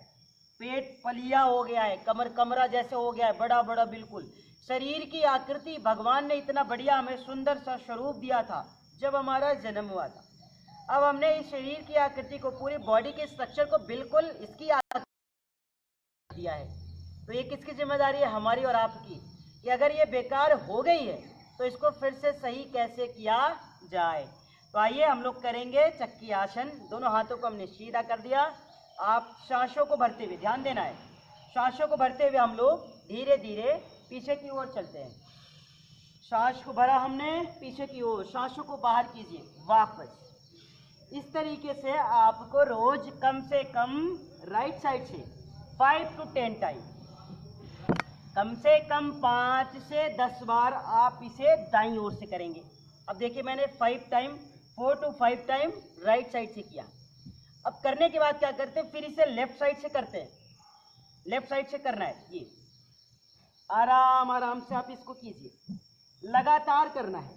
पेट पलिया हो गया है, कमर कमरा जैसे हो गया है, बड़ा बड़ा। बिल्कुल शरीर की आकृति भगवान ने इतना बढ़िया हमें सुंदर सा स्वरूप दिया था जब हमारा जन्म हुआ था। अब हमने इस शरीर की आकृति को, पूरी बॉडी के स्ट्रक्चर को बिल्कुल इसकी आकृति दिया है। तो ये किसकी जिम्मेदारी है? हमारी और आपकी, कि अगर ये बेकार हो गई है तो इसको फिर से सही कैसे किया जाए। तो आइए हम लोग करेंगे चक्की आसन। दोनों हाथों को हमने सीधा कर दिया। आप सांसों को भरते हुए, ध्यान देना है, सांसों को भरते हुए हम लोग धीरे धीरे पीछे की ओर चलते हैं। सांस को भरा हमने, पीछे की ओर, सांसों को बाहर कीजिए, वापस। इस तरीके से आपको रोज कम से कम राइट साइड से 5 to 10 टाइम, कम से कम 5 से 10 बार आप इसे दाईं ओर से करेंगे। अब देखिए मैंने 4 to 5 टाइम राइट साइड से किया। अब करने के बाद क्या करते हैं, फिर इसे लेफ्ट साइड से करते हैं। लेफ्ट साइड से करना है, ये आराम आराम से आप इसको कीजिए, लगातार करना है।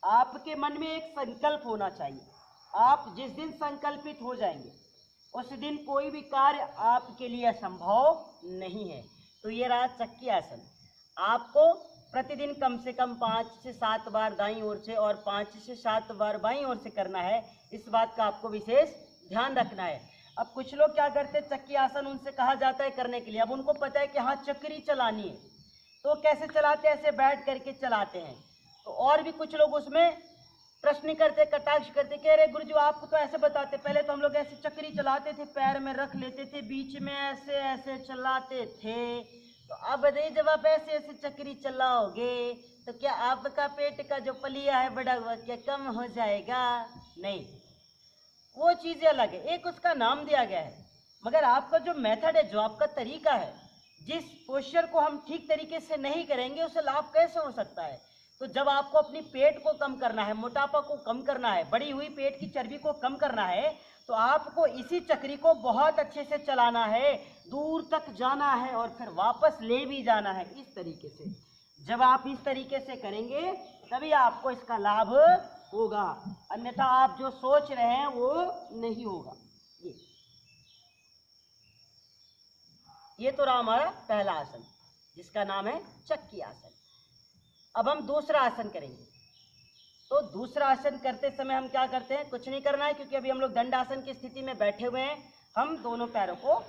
आपके मन में एक संकल्प होना चाहिए। आप जिस दिन संकल्पित हो जाएंगे उस दिन कोई भी कार्य आपके लिए असंभव नहीं है। तो ये रहा चक्की आसन। आपको प्रतिदिन कम से कम 5 से 7 बार दाईं ओर से और 5 से 7 बार बाईं ओर से करना है। इस बात का आपको विशेष ध्यान रखना है। अब कुछ लोग क्या करते हैं, चक्की आसन उनसे कहा जाता है करने के लिए। अब उनको पता है कि हाँ चक्री चलानी है, तो कैसे चलाते हैं, ऐसे बैठ करके चलाते हैं। तो और भी कुछ लोग उसमें प्रश्न करते, कटाक्ष करते कि अरे गुरुजी आपको तो ऐसे बताते, पहले तो हम लोग ऐसे चक्री चलाते थे, पैर में रख लेते थे, बीच में ऐसे ऐसे चलाते थे, तो अब बताइए जब आप ऐसे ऐसे चक्री चलाओगे तो क्या आपका पेट का जो पलिया है बड़ा हुआ क्या कम हो जाएगा? नहीं, वो चीज़ें अलग है, एक उसका नाम दिया गया है। मगर आपका जो मेथड है, जो आपका तरीका है, जिस पोस्चर को हम ठीक तरीके से नहीं करेंगे उसे लाभ कैसे हो सकता है? तो जब आपको अपनी पेट को कम करना है, मोटापा को कम करना है, बढ़ी हुई पेट की चर्बी को कम करना है, तो आपको इसी चक्री को बहुत अच्छे से चलाना है, दूर तक जाना है और फिर वापस ले भी जाना है इस तरीके से। जब आप इस तरीके से करेंगे तभी आपको इसका लाभ होगा, अन्यथा आप जो सोच रहे हैं वो नहीं होगा। ये तो रहा हमारा पहला आसन जिसका नाम है चक्की आसन। अब हम दूसरा आसन करेंगे। तो दूसरा आसन करते समय हम क्या करते हैं, कुछ नहीं करना है क्योंकि अभी हम लोग दंड आसन की स्थिति में बैठे हुए हैं। हम दोनों पैरों को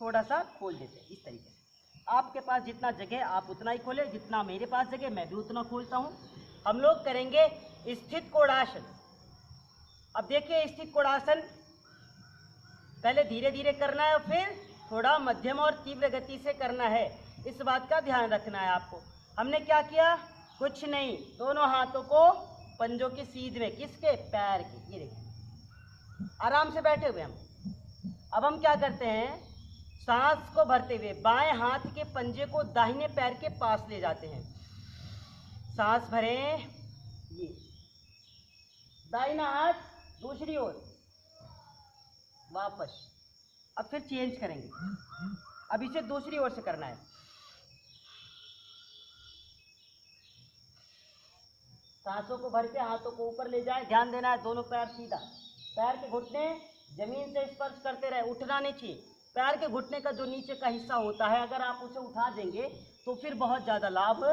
थोड़ा सा खोल देते हैं इस तरीके से। आपके पास जितना जगह आप उतना ही खोलें, जितना मेरे पास जगह मैं भी उतना खोलता हूँ। हम लोग करेंगे स्थित कोणासन। अब देखिए स्थित कोणासन पहले धीरे धीरे करना है और फिर थोड़ा मध्यम और तीव्र गति से करना है, इस बात का ध्यान रखना है आपको। हमने क्या किया, कुछ नहीं, दोनों हाथों को पंजों की सीध में, किसके, पैर के, ये देखिए आराम से बैठे हुए हम। अब हम क्या करते हैं, सांस को भरते हुए बाएं हाथ के पंजे को दाहिने पैर के पास ले जाते हैं। सांस भरें, ये दाहिना हाथ दूसरी ओर, वापस। अब फिर चेंज करेंगे, अब इसे दूसरी ओर से करना है। सांसों को भर के हाथों को ऊपर ले जाए, ध्यान देना है दोनों पैर सीधा, पैर के घुटने जमीन से स्पर्श करते रहे, उठना नहीं चाहिए। पैर के घुटने का जो नीचे का हिस्सा होता है अगर आप उसे उठा देंगे तो फिर बहुत ज़्यादा लाभ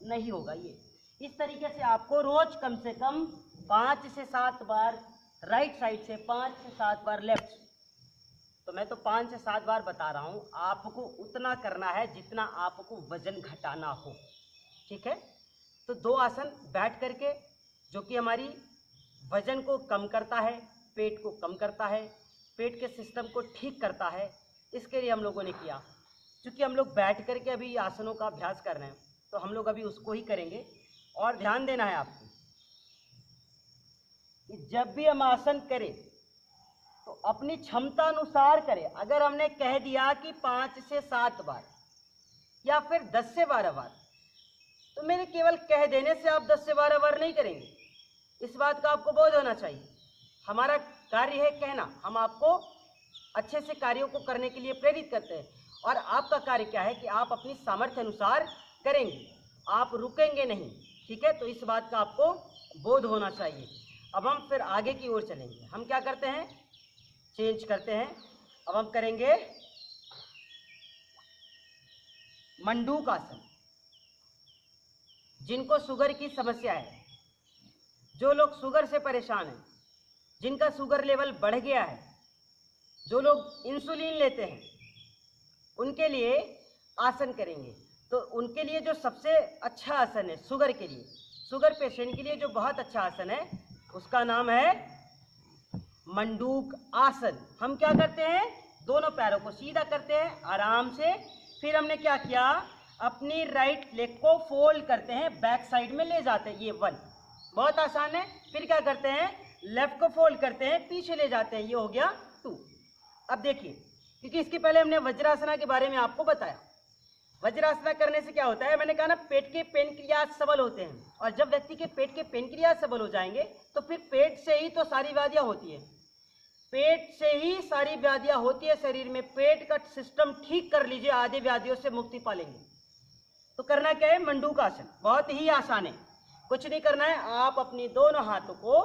नहीं होगा। ये इस तरीके से आपको रोज कम से कम 5 से 7 बार राइट साइड से, 5 से 7 बार लेफ्ट। तो मैं तो 5 से 7 बार बता रहा हूँ, आपको उतना करना है जितना आपको वजन घटाना हो, ठीक है। तो 2 आसन बैठ करके जो कि हमारी वजन को कम करता है, पेट को कम करता है, पेट के सिस्टम को ठीक करता है, इसके लिए हम लोगों ने किया। क्योंकि हम लोग बैठ करके अभी आसनों का अभ्यास कर रहे हैं तो हम लोग अभी उसको ही करेंगे। और ध्यान देना है आपको कि जब भी हम आसन करें तो अपनी क्षमता अनुसार करें। अगर हमने कह दिया कि 5 से 7 बार या फिर 10 से 12 बार, तो मेरे केवल कह देने से आप 10 से 12 बार नहीं करेंगे, इस बात का आपको बोध होना चाहिए। हमारा कार्य है कहना, हम आपको अच्छे से कार्यों को करने के लिए प्रेरित करते हैं, और आपका कार्य क्या है कि आप अपनी सामर्थ्य अनुसार करेंगे, आप रुकेंगे नहीं, ठीक है। तो इस बात का आपको बोध होना चाहिए। अब हम फिर आगे की ओर चलेंगे। हम क्या करते हैं, चेंज करते हैं। अब हम करेंगे मंडूक आसन। जिनको शुगर की समस्या है, जो लोग शुगर से परेशान हैं, जिनका शुगर लेवल बढ़ गया है, जो लोग इंसुलिन लेते हैं, उनके लिए आसन करेंगे। तो उनके लिए जो सबसे अच्छा आसन है शुगर के लिए, शुगर पेशेंट के लिए जो बहुत अच्छा आसन है उसका नाम है मंडूक आसन। हम क्या करते हैं, दोनों पैरों को सीधा करते हैं आराम से। फिर हमने क्या किया, अपनी राइट लेग को फोल्ड करते हैं, बैक साइड में ले जाते हैं, ये 1, बहुत आसान है। फिर क्या करते हैं, लेफ्ट को फोल्ड करते हैं, पीछे ले जाते हैं, ये हो गया 2। अब देखिए, क्योंकि इसके पहले हमने वज्रासना के बारे में आपको बताया। वज्रासना करने से क्या होता है, मैंने कहा ना, पेट के पेनक्रियाज सबल होते हैं, और जब व्यक्ति के पेट के पेनक्रियाज सबल हो जाएंगे तो फिर पेट से ही तो सारी व्याधियां होती है, पेट से ही सारी व्याधियां होती है शरीर में। पेट का सिस्टम ठीक कर लीजिए, आधे व्याधियों से मुक्ति पा लेंगे। तो करना क्या है, मंडूक आसन बहुत ही आसान है। कुछ नहीं करना है, आप अपनी दोनों हाथों को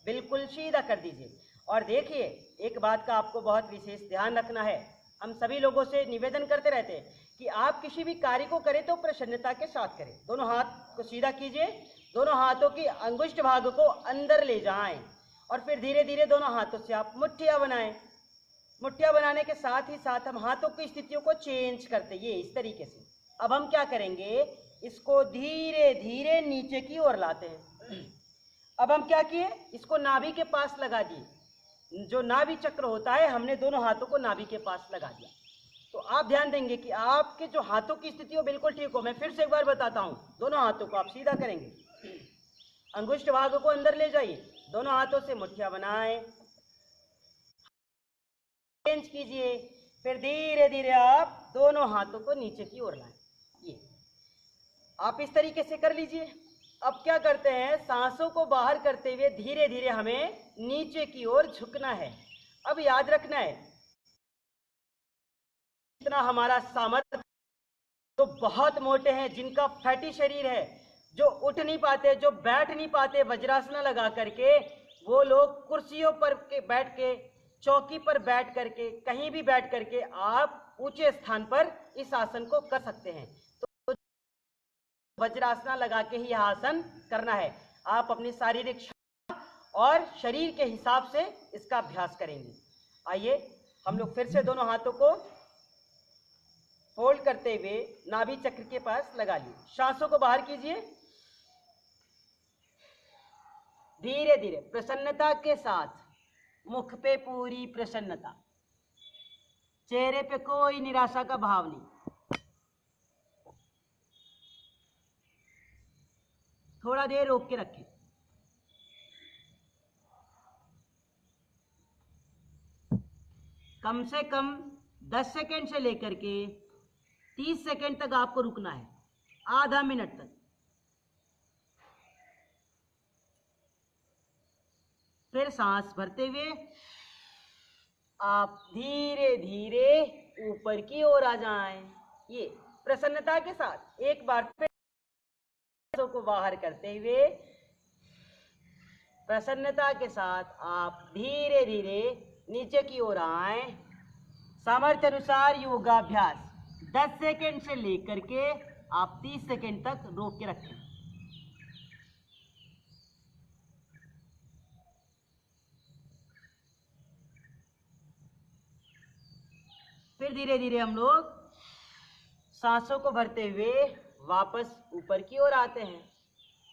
बिल्कुल सीधा कर दीजिए। और देखिए, एक बात का आपको बहुत विशेष ध्यान रखना है। हम सभी लोगों से निवेदन करते रहते हैं कि आप किसी भी कार्य को करें तो प्रसन्नता के साथ करें। दोनों हाथ को सीधा कीजिए, दोनों हाथों की अंगुष्ठ भाग को अंदर ले जाएं और फिर धीरे धीरे दोनों हाथों से आप मुट्ठियां बनाएं। मुट्ठियां बनाने के साथ ही साथ हम हाथों की स्थितियों को चेंज करते ये इस तरीके से। अब हम क्या करेंगे, इसको धीरे धीरे नीचे की ओर लाते हैं। अब हम क्या किए, इसको नाभि के पास लगा दिए। जो नाभि चक्र होता है, हमने दोनों हाथों को नाभि के पास लगा दिया। तो आप ध्यान देंगे कि आपके जो हाथों की स्थिति हो बिल्कुल ठीक हो। मैं फिर से एक बार बताता हूँ, दोनों हाथों को आप सीधा करेंगे, अंगुष्ठ भाग को अंदर ले जाइए, दोनों हाथों से मुट्ठियां बनाएं, चेंज कीजिए, फिर धीरे धीरे आप दोनों हाथों को नीचे की ओर लाएं। ये आप इस तरीके से कर लीजिए। अब क्या करते हैं, सांसों को बाहर करते हुए धीरे धीरे हमें नीचे की ओर झुकना है। अब याद रखना है, इतना हमारा सामर्थ्य, तो बहुत मोटे हैं, जिनका फैटी शरीर है, जो उठ नहीं पाते, जो बैठ नहीं पाते वज्रासन लगा करके, वो लोग कुर्सियों पर बैठ के, चौकी पर बैठ करके, कहीं भी बैठ करके आप ऊंचे स्थान पर इस आसन को कर सकते हैं। तो वज्रासन लगा के ही आसन करना है। आप अपनी शारीरिक और शरीर के हिसाब से इसका अभ्यास करेंगे। आइए हम लोग फिर से दोनों हाथों को फोल्ड करते हुए नाभि चक्र के पास लगा लिए, सांसों को बाहर कीजिए, धीरे धीरे प्रसन्नता के साथ, मुख पे पूरी प्रसन्नता, चेहरे पे कोई निराशा का भाव नहीं। थोड़ा देर रोक के रखें। कम से कम 10 सेकेंड से लेकर के 30 सेकेंड तक आपको रुकना है, आधा मिनट तक। फिर सांस भरते हुए आप धीरे धीरे ऊपर की ओर आ जाएं। ये प्रसन्नता के साथ एक बार फिर सांसों को बाहर करते हुए प्रसन्नता के साथ आप धीरे धीरे नीचे की ओर आए। सामर्थ्य अनुसार योगाभ्यास 10 सेकेंड से लेकर के आप 30 सेकेंड तक रोक के रखें। फिर धीरे धीरे हम लोग सांसों को भरते हुए वापस ऊपर की ओर आते हैं।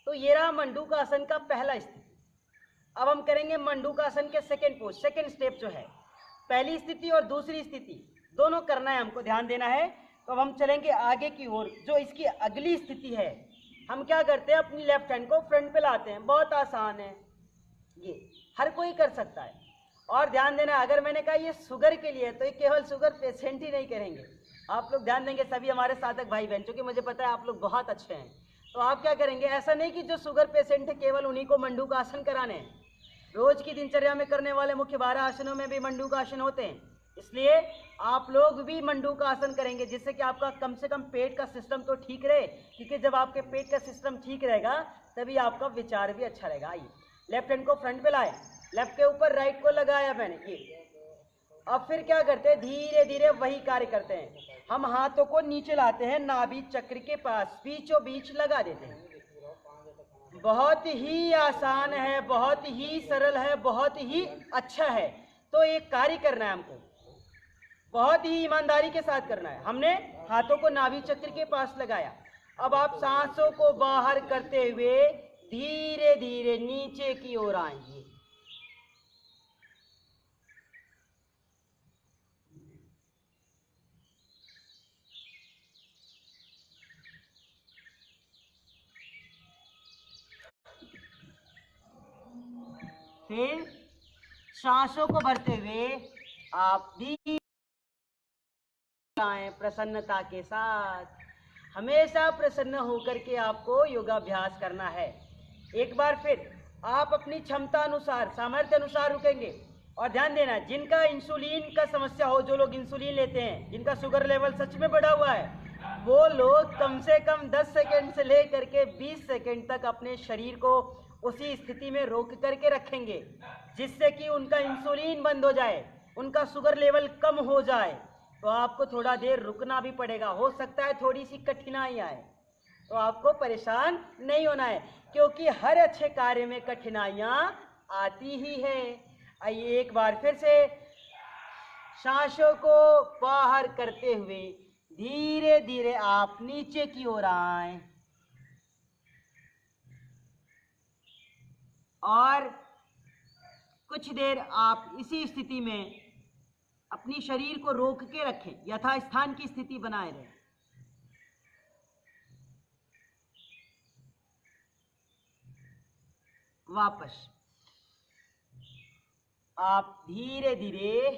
तो ये रहा मंडूकासन का पहला स्थिति। अब हम करेंगे मंडूकासन के सेकेंड पोज, सेकेंड स्टेप जो है। पहली स्थिति और दूसरी स्थिति दोनों करना है, हमको ध्यान देना है। तो अब हम चलेंगे आगे की ओर। जो इसकी अगली स्थिति है, हम क्या करते हैं, अपनी लेफ्ट हैंड को फ्रंट पे लाते हैं। बहुत आसान है, ये हर कोई कर सकता है। और ध्यान देना, अगर मैंने कहा ये शुगर के लिए, तो ये केवल शुगर पेशेंट ही नहीं करेंगे। आप लोग ध्यान देंगे, सभी हमारे साधक भाई बहन, क्योंकि मुझे पता है आप लोग बहुत अच्छे हैं। तो आप क्या करेंगे, ऐसा नहीं कि जो शुगर पेशेंट है केवल उन्हीं को मंडूकासन कराने हैं। रोज की दिनचर्या में करने वाले मुख्य 12 आसनों में भी मंडूकासन होते हैं। इसलिए आप लोग भी मंडूकासन करेंगे, जिससे कि आपका कम से कम पेट का सिस्टम तो ठीक रहे। क्योंकि जब आपके पेट का सिस्टम ठीक रहेगा तभी आपका विचार भी अच्छा रहेगा। आइए, लेफ्ट हैंड को फ्रंट पे लाए, लेफ्ट के ऊपर राइट को लगाया मैंने, ये। अब फिर क्या करते हैं, धीरे धीरे वही कार्य करते हैं। हम हाथों को नीचे लाते हैं, नाभि चक्र के पास बीचों बीच लगा देते हैं। बहुत ही आसान है, बहुत ही सरल है, बहुत ही अच्छा है। तो एक कार्य करना है हमको, बहुत ही ईमानदारी के साथ करना है। हमने हाथों को नाभि चक्र के पास लगाया। अब आप सांसों को बाहर करते हुए धीरे धीरे नीचे की ओर आएंगे। फिर सांसों को भरते हुए आप धीरे आए प्रसन्नता के साथ। हमेशा प्रसन्न होकर के आपको योगाभ्यास करना है। एक बार फिर आप अपनी क्षमता अनुसार, सामर्थ्य अनुसार रुकेंगे। और ध्यान देना, जिनका इंसुलिन का समस्या हो, जो लोग इंसुलिन लेते हैं, जिनका शुगर लेवल सच में बढ़ा हुआ है, वो लोग कम से कम 10 सेकंड से लेकर के 20 सेकंड तक अपने शरीर को उसी स्थिति में रोक करके रखेंगे, जिससे कि उनका इंसुलिन बंद हो जाए, उनका शुगर लेवल कम हो जाए। तो आपको थोड़ा देर रुकना भी पड़ेगा, हो सकता है थोड़ी सी कठिनाई आए, तो आपको परेशान नहीं होना है, क्योंकि हर अच्छे कार्य में कठिनाइयाँ आती ही है। आइए एक बार फिर से सांसों को बाहर करते हुए धीरे धीरे आप नीचे की ओर आएं और कुछ देर आप इसी स्थिति में अपनी शरीर को रोक के रखें, यथास्थान की स्थिति बनाए रहें। वापस आप धीरे धीरे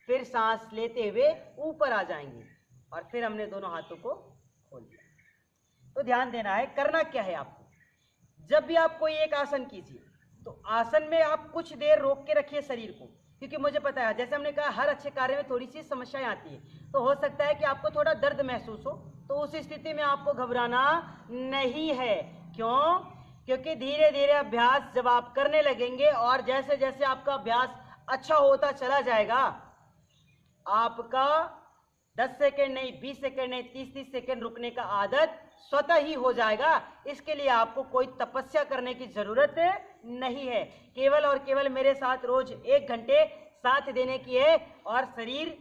फिर सांस लेते हुए ऊपर आ जाएंगे और फिर हमने दोनों हाथों को खोल दिया। तो ध्यान देना है, करना क्या है आपको, जब भी आप कोई एक आसन कीजिए तो आसन में आप कुछ देर रोक के रखिए शरीर को, क्योंकि मुझे पता है, जैसे हमने कहा, हर अच्छे कार्य में थोड़ी सी समस्याएं आती है, तो हो सकता है कि आपको थोड़ा दर्द महसूस हो, तो उस स्थिति में आपको घबराना नहीं है। क्यों? क्योंकि धीरे धीरे अभ्यास जब आप करने लगेंगे और जैसे जैसे आपका अभ्यास अच्छा होता चला जाएगा, आपका 10 सेकेंड नहीं, 20 सेकेंड नहीं, 30-30 सेकेंड रुकने का आदत स्वतः ही हो जाएगा। इसके लिए आपको कोई तपस्या करने की जरूरत नहीं है, केवल और केवल मेरे साथ रोज 1 घंटे साथ देने की है और शरीर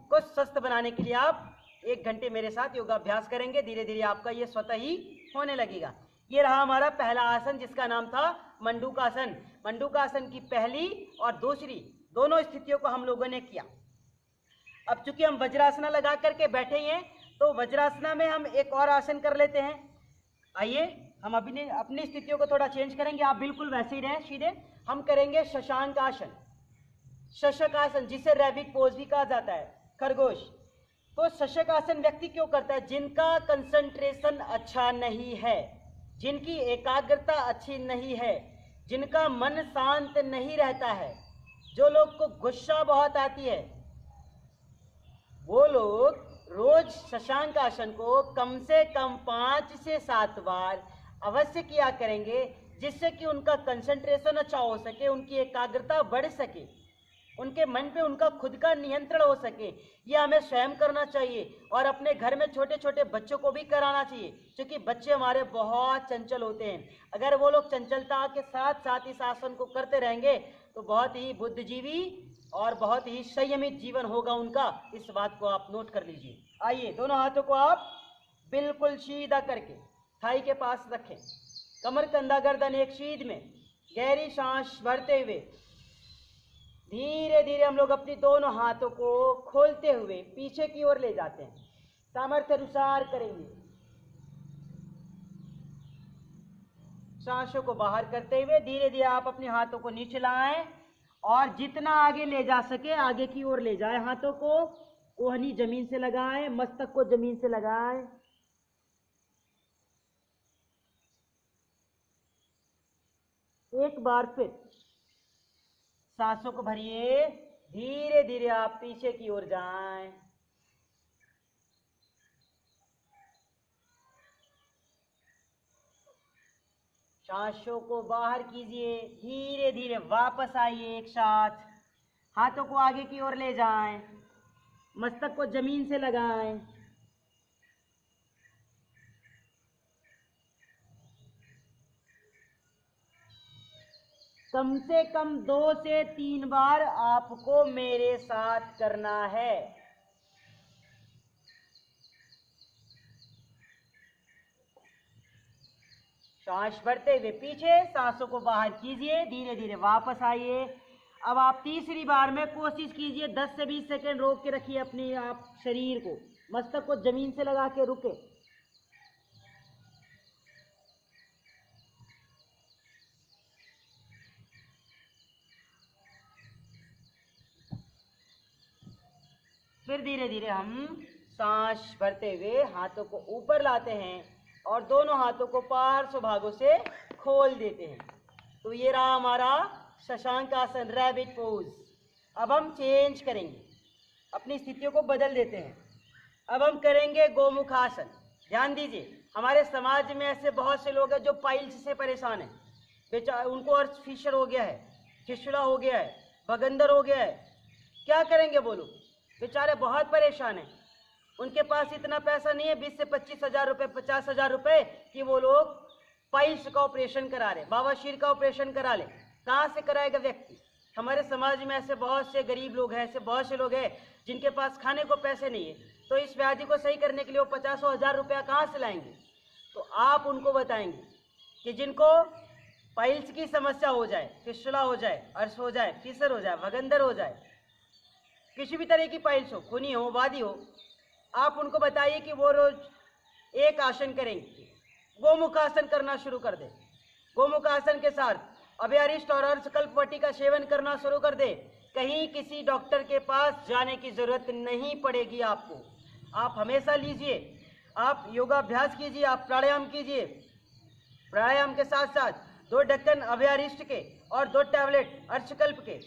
को स्वस्थ बनाने के लिए आप 1 घंटे मेरे साथ योगाभ्यास करेंगे। धीरे धीरे आपका ये स्वतः ही होने लगेगा। ये रहा हमारा पहला आसन, जिसका नाम था मंडूकासन। मंडूकासन की पहली और दूसरी दोनों स्थितियों को हम लोगों ने किया। अब चूंकि हम वज्रासना लगा करके बैठे हैं, तो वज्रासना में हम एक और आसन कर लेते हैं। आइए हम अभी अपनी स्थितियों को थोड़ा चेंज करेंगे, आप बिल्कुल वैसे ही रहें सीधे। हम करेंगे शशांक आसन, शशक आसन, जिसे रैबिट पोज भी कहा जाता है, खरगोश। तो शशक आसन व्यक्ति क्यों करता है? जिनका कंसंट्रेशन अच्छा नहीं है, जिनकी एकाग्रता अच्छी नहीं है, जिनका मन शांत नहीं रहता है, जो लोग को गुस्सा बहुत आती है, वो लोग रोज शशांक आसन को कम से कम 5 से 7 बार अवश्य किया करेंगे, जिससे कि उनका कंसंट्रेशन अच्छा हो सके, उनकी एकाग्रता बढ़ सके, उनके मन पे उनका खुद का नियंत्रण हो सके। यह हमें स्वयं करना चाहिए और अपने घर में छोटे छोटे बच्चों को भी कराना चाहिए, क्योंकि बच्चे हमारे बहुत चंचल होते हैं। अगर वो लोग चंचलता के साथ साथ इस आसन को करते रहेंगे तो बहुत ही बुद्धिजीवी और बहुत ही संयमित जीवन होगा उनका। इस बात को आप नोट कर लीजिए। आइए दोनों हाथों को आप बिल्कुल सीधा करके थाई के पास रखें, कमर कंधा गर्दन एक सीध में, गहरी सांस भरते हुए धीरे धीरे हम लोग अपनी दोनों हाथों को खोलते हुए पीछे की ओर ले जाते हैं। सामर्थ्य अनुसार करेंगे, सांसों को बाहर करते हुए धीरे धीरे आप अपने हाथों को नीचे लाएं और जितना आगे ले जा सके आगे की ओर ले जाएं। हाथों को कोहनी जमीन से लगाएं, मस्तक को जमीन से लगाएं। एक बार फिर सांसों को भरिए, धीरे धीरे आप पीछे की ओर जाएं। सांसों को बाहर कीजिए, धीरे धीरे वापस आइए। एक साथ हाथों को आगे की ओर ले जाएं, मस्तक को जमीन से लगाएं। कम से कम 2 से 3 बार आपको मेरे साथ करना है। सांस भरते हुए पीछे, सांसों को बाहर कीजिए, धीरे धीरे वापस आइए। अब आप तीसरी बार में कोशिश कीजिए 10 से 20 सेकंड रोक के रखिए अपने आप शरीर को, मस्तक को जमीन से लगा के रुके। फिर धीरे धीरे हम सांस भरते हुए हाथों को ऊपर लाते हैं और दोनों हाथों को पार्श्व भागों से खोल देते हैं। तो ये रहा हमारा शशांक आसन, रैबिट पोज। अब हम चेंज करेंगे, अपनी स्थितियों को बदल देते हैं। अब हम करेंगे गोमुख आसन। ध्यान दीजिए, हमारे समाज में ऐसे बहुत से लोग हैं जो पाइल्स से परेशान हैं, बेचारे उनको अर्थ फिशर हो गया है, फिशुला हो गया है, बगंदर हो गया है। क्या करेंगे वो लोग? बेचारे बहुत परेशान हैं, उनके पास इतना पैसा नहीं है 20 से 25 हज़ार रुपये, 50 हज़ार रुपये कि वो लोग पाइल्स का ऑपरेशन करा ले, बवासीर का ऑपरेशन करा ले। कहाँ से कराएगा व्यक्ति? हमारे समाज में ऐसे बहुत से गरीब लोग हैं, ऐसे बहुत से लोग हैं जिनके पास खाने को पैसे नहीं है, तो इस व्याधि को सही करने के लिए वो 50 हज़ार रुपया कहाँ से लाएंगे? तो आप उनको बताएंगे कि जिनको पाइल्स की समस्या हो जाए, फिस्टुला हो जाए, अर्श हो जाए, फीसर हो जाए, भगंदर हो जाए, किसी भी तरह की पाइल्स हो, खूनी हो, वादी हो, आप उनको बताइए कि वो रोज एक आसन करेंगे, गोमुख आसन करना शुरू कर दे। गोमुख आसन के साथ अभयारिष्ट और अर्धकल्पवटी का सेवन करना शुरू कर दे। कहीं किसी डॉक्टर के पास जाने की जरूरत नहीं पड़ेगी आपको। आप हमेशा लीजिए, आप योगाभ्यास कीजिए, आप प्राणायाम कीजिए। प्राणायाम के साथ साथ 2 ढक्कन अभयारिष्ट के और 2 टैबलेट अर्शकल्प के।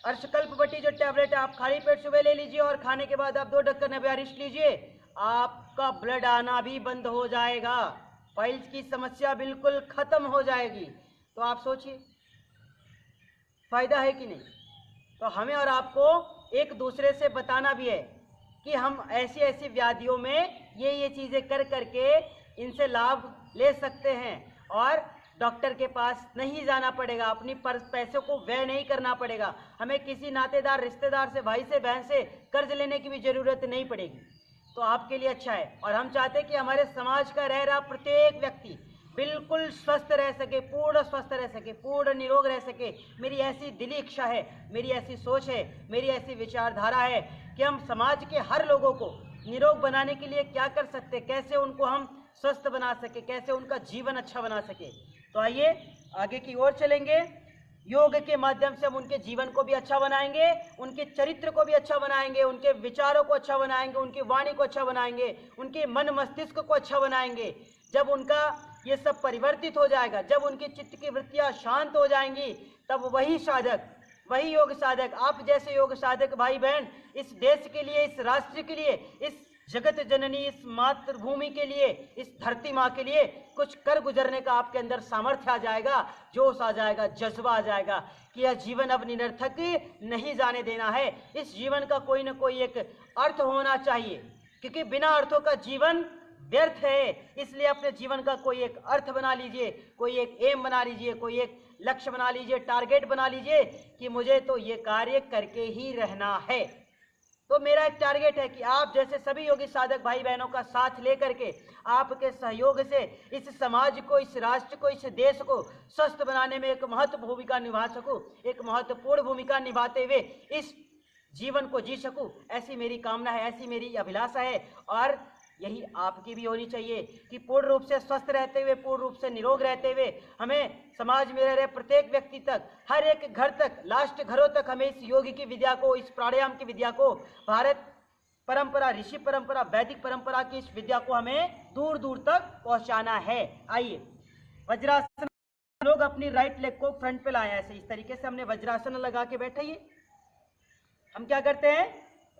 अर्शकल्पवटी जो टैबलेट है आप खाली पेट सुबह ले लीजिए और खाने के बाद आप 2 ढक्कन अभयारिष्ट लीजिए। आपका ब्लड आना भी बंद हो जाएगा, पाइल्स की समस्या बिल्कुल खत्म हो जाएगी। तो आप सोचिए फायदा है कि नहीं? तो हमें और आपको एक दूसरे से बताना भी है कि हम ऐसी ऐसी व्याधियों में ये चीज़ें कर करके इनसे लाभ ले सकते हैं और डॉक्टर के पास नहीं जाना पड़ेगा, अपनी पैसों को व्यय नहीं करना पड़ेगा, हमें किसी नातेदार, रिश्तेदार से, भाई से, बहन से कर्ज लेने की भी जरूरत नहीं पड़ेगी। तो आपके लिए अच्छा है और हम चाहते हैं कि हमारे समाज का रह रहा प्रत्येक व्यक्ति बिल्कुल स्वस्थ रह सके, पूर्ण स्वस्थ रह सके, पूर्ण निरोग रह सके। मेरी ऐसी दिली इच्छा है, मेरी ऐसी सोच है, मेरी ऐसी विचारधारा है कि हम समाज के हर लोगों को निरोग बनाने के लिए क्या कर सकते, कैसे उनको हम स्वस्थ बना सके, कैसे उनका जीवन अच्छा बना सके। तो आइए आगे की ओर चलेंगे। योग के माध्यम से हम उनके जीवन को भी अच्छा बनाएंगे, उनके चरित्र को भी अच्छा बनाएंगे, उनके विचारों को अच्छा बनाएंगे, उनकी वाणी को अच्छा बनाएंगे, उनके मन मस्तिष्क को अच्छा बनाएंगे। जब उनका ये सब परिवर्तित हो जाएगा, जब उनकी चित्त की वृत्तियां शांत हो जाएंगी, तब वही साधक, वही योग साधक, आप जैसे योग साधक भाई बहन इस देश के लिए, इस राष्ट्र के लिए, इस जगत जननी, इस मातृभूमि के लिए, इस धरती माँ के लिए कुछ कर गुजरने का आपके अंदर सामर्थ्य आ जाएगा, जोश आ जाएगा, जज्बा आ जाएगा कि यह जीवन अब निरर्थक नहीं जाने देना है। इस जीवन का कोई ना कोई एक अर्थ होना चाहिए, क्योंकि बिना अर्थों का जीवन व्यर्थ है। इसलिए अपने जीवन का कोई एक अर्थ बना लीजिए, कोई एक एम बना लीजिए, कोई एक लक्ष्य बना लीजिए, टारगेट बना लीजिए कि मुझे तो ये कार्य करके ही रहना है। तो मेरा एक टारगेट है कि आप जैसे सभी योगी साधक भाई बहनों का साथ लेकर के, आपके सहयोग से इस समाज को, इस राष्ट्र को, इस देश को स्वस्थ बनाने में एक महत्वपूर्ण भूमिका निभा सकूं, एक महत्वपूर्ण भूमिका निभाते हुए इस जीवन को जी सकूं, ऐसी मेरी कामना है, ऐसी मेरी अभिलाषा है। और यही आपकी भी होनी चाहिए कि पूर्ण रूप से स्वस्थ रहते हुए, पूर्ण रूप से निरोग रहते हुए हमें समाज में रह रहे प्रत्येक व्यक्ति तक, हर एक घर तक, लास्ट घरों तक हमें इस योग की विद्या को, इस प्राणायाम की विद्या को, भारत परंपरा, ऋषि परंपरा, वैदिक परंपरा की इस विद्या को हमें दूर दूर तक पहुंचाना है। आइए वज्रासन, लोग अपनी राइट लेग को फ्रंट पे लाए, ऐसे इस तरीके से हमने वज्रासन लगा के बैठे। हम क्या करते हैं,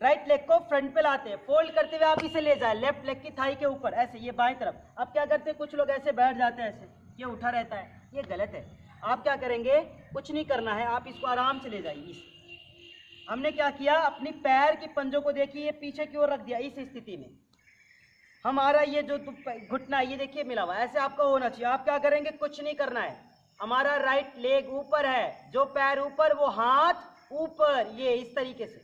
राइट लेग को फ्रंट पे लाते हैं, फोल्ड करते हुए आप इसे ले जाए लेफ्ट लेग की थाई के ऊपर, ऐसे ये बाएं तरफ। अब क्या करते हैं, कुछ लोग ऐसे बैठ जाते हैं, ऐसे ये उठा रहता है, ये गलत है। आप क्या करेंगे, कुछ नहीं करना है, आप इसको आराम से ले जाइए। हमने क्या किया, अपनी पैर की पंजों को देखिए, ये पीछे की ओर रख दिया। इस स्थिति में हमारा ये जो घुटना ये देखिए मिला हुआ, ऐसे आपका होना चाहिए। आप क्या करेंगे, कुछ नहीं करना है, हमारा राइट लेग ऊपर है, जो पैर ऊपर वो हाथ ऊपर, ये इस तरीके से,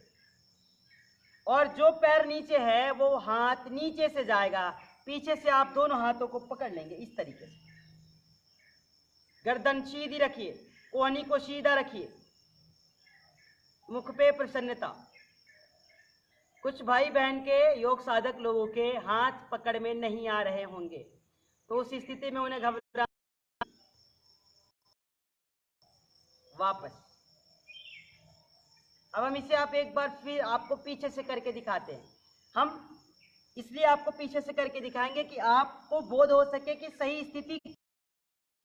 और जो पैर नीचे है वो हाथ नीचे से जाएगा। पीछे से आप दोनों हाथों को पकड़ लेंगे इस तरीके से, गर्दन सीधी रखिए, कोहनी को सीधा रखिए, मुख पे प्रसन्नता। कुछ भाई बहन के, योग साधक लोगों के हाथ पकड़ में नहीं आ रहे होंगे, तो उस स्थिति में उन्हें घबरा, वापस। अब हम इसे आप एक बार फिर आपको पीछे से करके दिखाते हैं। हम इसलिए आपको पीछे से करके दिखाएंगे कि आपको बोध हो सके कि सही स्थिति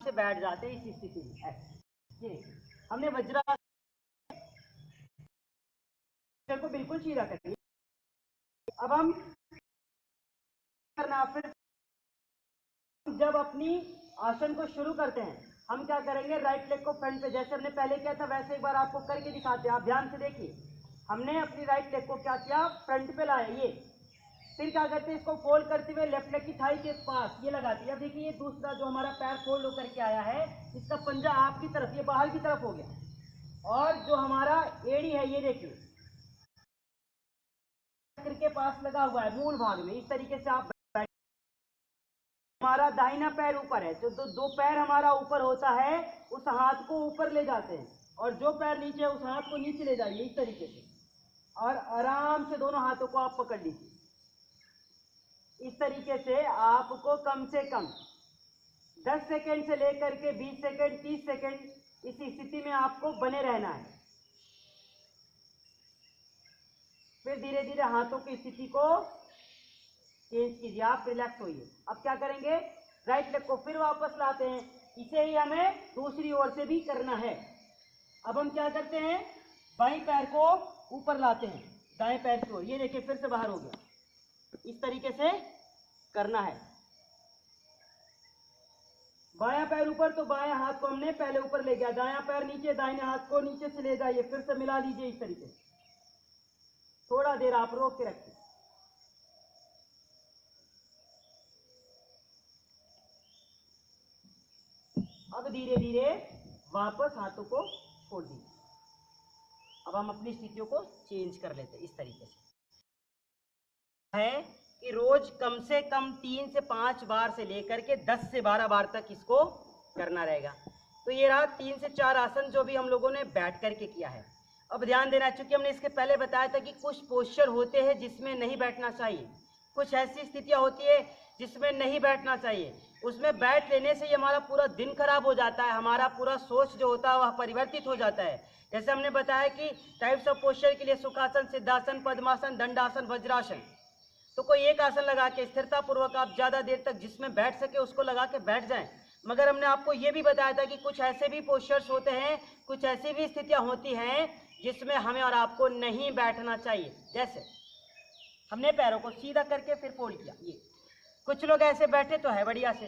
से बैठ जाते हैं। इस स्थिति में ऐसे हमने वज्रासन को बिल्कुल सीधा कर दिया। अब हम करना। फिर जब अपनी आसन को शुरू करते हैं हम क्या करेंगे, राइट लेग को फ्रंट पे, जैसे हमने पहले किया था वैसे एक बार आपको करके दिखाते हैं। आप ध्यान से देखिए, हमने अपनी राइट लेग को क्या किया, फ्रंट पे लाया ये। फिर क्या करते हैं, इसको फोल्ड करते हुए लेफ्ट लेग की थाई के पास ये लगाते हैं। अब देखिए ये दूसरा जो हमारा पैर फोल्ड होकर के आया है, इसका पंजा आपकी तरफ, ये बाहर की तरफ हो गया। और जो हमारा एड़ी है ये देखिए चक्र के पास लगा हुआ है मूल भाग में। इस तरीके से आप हमारा दाहिना पैर ऊपर है, तो दो पैर हमारा ऊपर होता है, उस हाथ को ऊपर ले जाते हैं, और जो पैर नीचे है उस हाथ को नीचे ले जाइए इस तरीके से, और आराम से दोनों हाथों को आप पकड़ लीजिए। इस तरीके से आपको कम से कम 10 सेकेंड से लेकर के 20 सेकेंड 30 सेकेंड इस स्थिति में आपको बने रहना है। फिर धीरे धीरे हाथों की स्थिति को चेंज कीजिए, आप रिलैक्स होइए। अब क्या करेंगे, राइट लेग को फिर वापस लाते हैं, इसे ही हमें दूसरी ओर से भी करना है। अब हम क्या करते हैं, बाएं पैर को ऊपर लाते हैं दाएं पैर की ओर, ये देखिए फिर से बाहर हो गया। इस तरीके से करना है, बायां पैर ऊपर, तो बायां हाथ को हमने पहले ऊपर ले गया, दायां पैर नीचे, दाहिने हाथ को नीचे से ले जाइए, फिर से मिला लीजिए इस तरीके से। थोड़ा देर आप रोक के रखिए। अब धीरे धीरे वापस हाथों को छोड़ दीजिए। अब हम अपनी स्थितियों को चेंज कर लेते हैं। इस तरीके से है कि रोज कम से कम 3 से 5 बार से लेकर के 10 से 12 बार तक इसको करना रहेगा। तो ये रहा 3 से 4 आसन जो भी हम लोगों ने बैठ करके किया है। अब ध्यान देना, चूंकि हमने इसके पहले बताया था कि कुछ पोस्चर होते हैं जिसमें नहीं बैठना चाहिए, कुछ ऐसी स्थितियां होती है जिसमें नहीं बैठना चाहिए। उसमें बैठ लेने से ये हमारा पूरा दिन खराब हो जाता है, हमारा पूरा सोच जो होता है वह परिवर्तित हो जाता है। जैसे हमने बताया कि टाइप्स ऑफ पोस्चर के लिए सुखासन, सिद्धासन, पद्मासन, दंडासन, वज्रासन। तो कोई एक आसन लगा के स्थिरता पूर्वक आप ज्यादा देर तक जिसमें बैठ सके उसको लगा के बैठ जाएं। मगर हमने आपको ये भी बताया था कि कुछ ऐसे भी पोस्चर्स होते हैं, कुछ ऐसी भी स्थितियां होती हैं जिसमें हमें और आपको नहीं बैठना चाहिए। जैसे हमने पैरों को सीधा करके फिर फोल्ड किया, ये कुछ लोग ऐसे बैठे तो है बढ़िया से,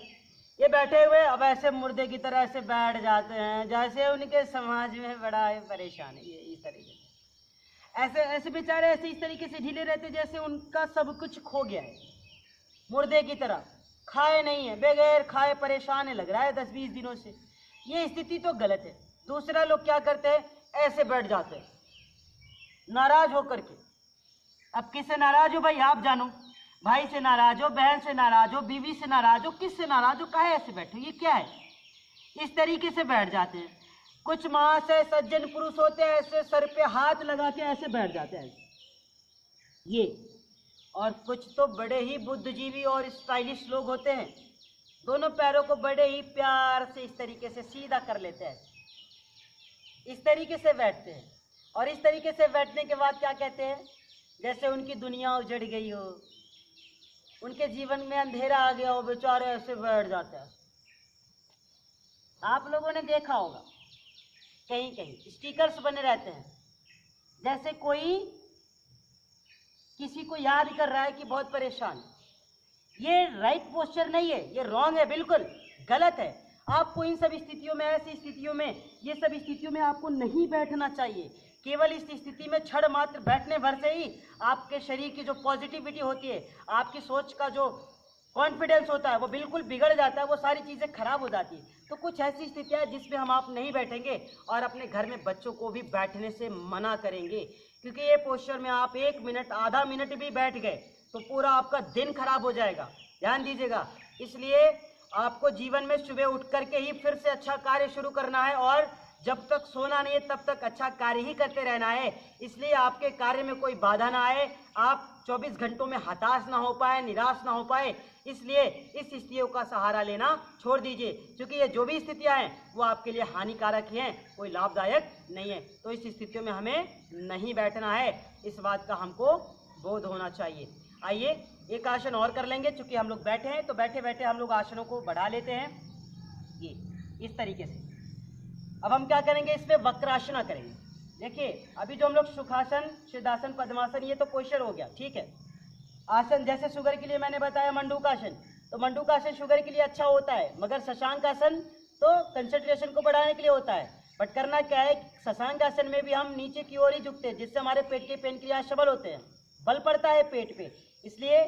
ये बैठे हुए अब ऐसे मुर्दे की तरह ऐसे बैठ जाते हैं, जैसे उनके समाज में बड़ा परेशान है। ये इस तरीके से ऐसे ऐसे बेचारे ऐसे इस तरीके से ढीले रहते जैसे उनका सब कुछ खो गया है, मुर्दे की तरह, खाए नहीं है, बगैर खाए परेशान है लग रहा है 10-20 दिनों से। ये स्थिति तो गलत है। दूसरा लोग क्या करते हैं, ऐसे बैठ जाते हैं नाराज होकर के। अब किससे नाराज हो भाई आप जानो, भाई से नाराज हो, बहन से नाराज हो, बीवी से नाराज हो, किससे नाराज हो, काहे ऐसे बैठो, ये क्या है, इस तरीके से बैठ जाते हैं। कुछ महाशय सज्जन पुरुष होते हैं ऐसे सर पे हाथ लगा के ऐसे बैठ जाते हैं ये, और कुछ तो बड़े ही बुद्धिजीवी और स्टाइलिश लोग होते हैं, दोनों पैरों को बड़े ही प्यार से इस तरीके से सीधा कर लेते हैं, इस तरीके से बैठते हैं। और इस तरीके से बैठने के बाद क्या कहते हैं, जैसे उनकी दुनिया उजड़ गई हो, उनके जीवन में अंधेरा आ गया हो, बेचारे ऐसे बैठ जाते हैं। आप लोगों ने देखा होगा कहीं कहीं स्टिकर्स बने रहते हैं, जैसे कोई किसी को याद कर रहा है कि बहुत परेशान। ये राइट पोस्चर नहीं है, ये रॉन्ग है, बिल्कुल गलत है। आपको इन सब स्थितियों में, ऐसी स्थितियों में, ये सब स्थितियों में आपको नहीं बैठना चाहिए। केवल इस स्थिति में क्षण मात्र बैठने भर से ही आपके शरीर की जो पॉजिटिविटी होती है, आपकी सोच का जो कॉन्फिडेंस होता है वो बिल्कुल बिगड़ जाता है, वो सारी चीज़ें खराब हो जाती है। तो कुछ ऐसी स्थितियाँ हैं जिसमें हम आप नहीं बैठेंगे और अपने घर में बच्चों को भी बैठने से मना करेंगे, क्योंकि ये पोस्चर में आप 1 मिनट, आधा मिनट भी बैठ गए तो पूरा आपका दिन खराब हो जाएगा। ध्यान दीजिएगा। इसलिए आपको जीवन में सुबह उठ करके ही फिर से अच्छा कार्य शुरू करना है, और जब तक सोना नहीं है तब तक अच्छा कार्य ही करते रहना है। इसलिए आपके कार्य में कोई बाधा ना आए, आप 24 घंटों में हताश ना हो पाए, निराश ना हो पाए। इसलिए इस स्थितियों का सहारा लेना छोड़ दीजिए, क्योंकि ये जो भी स्थितियां हैं वो आपके लिए हानिकारक हैं, कोई लाभदायक नहीं है। तो इस स्थितियों में हमें नहीं बैठना है, इस बात का हमको बोध होना चाहिए। आइए एक आसन और कर लेंगे, चूंकि हम लोग बैठे हैं तो बैठे बैठे हम लोग आसनों को बढ़ा लेते हैं, ये इस तरीके से। अब हम क्या करेंगे, इसमें वक्रासना करेंगे। देखिए अभी जो हम लोग सुखासन, सिद्धासन, पद्मासन, ये तो पोस्चर हो गया, ठीक है। आसन जैसे शुगर के लिए मैंने बताया मंडूकासन, तो मंडूकासन शुगर के लिए अच्छा होता है, मगर शशांक आसन तो कंसंट्रेशन को बढ़ाने के लिए होता है। बट करना क्या है, शशांक आसन में भी हम नीचे की ओर ही झुकते हैं, जिससे हमारे पेट के पेनक्रियाज सबल होते हैं, बल पड़ता है पेट पे, इसलिए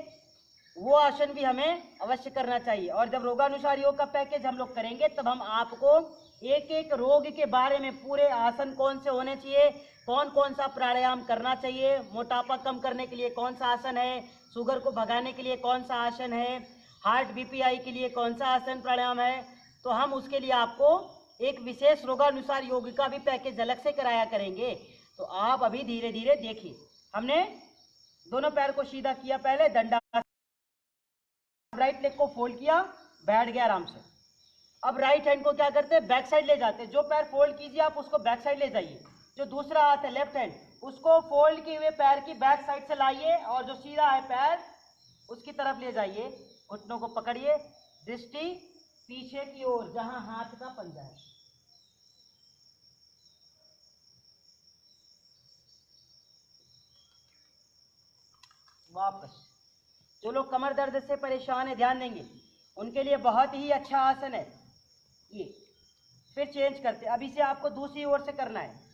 वो आसन भी हमें अवश्य करना चाहिए। और जब रोगानुसार योग का पैकेज हम लोग करेंगे तब हम आपको एक एक रोग के बारे में पूरे आसन कौन से होने चाहिए, कौन कौन सा प्राणायाम करना चाहिए, मोटापा कम करने के लिए कौन सा आसन है, शुगर को भगाने के लिए कौन सा आसन है, हार्ट बीपीआई के लिए कौन सा आसन प्राणायाम है, तो हम उसके लिए आपको एक विशेष रोगानुसार योग का भी पैकेज अलग से कराया करेंगे। तो आप अभी धीरे धीरे देखिए, हमने दोनों पैर को सीधा किया, पहले दंडा, राइट लेग को फोल्ड किया, बैठ गया आराम से। अब राइट हैंड को क्या करते हैं, बैक साइड ले जाते हैं। जो पैर फोल्ड कीजिए आप उसको बैक साइड ले जाइए, जो दूसरा हाथ है लेफ्ट हैंड उसको फोल्ड किए हुए पैर की बैक साइड से लाइए और जो सीधा है पैर उसकी तरफ ले जाइए, घुटनों को पकड़िए, दृष्टि पीछे की ओर जहां हाथ का पंजा है। वापस। जो लोग कमर दर्द से परेशान है ध्यान देंगे, उनके लिए बहुत ही अच्छा आसन है ये। फिर चेंज करते, अभी से आपको दूसरी ओर से करना है।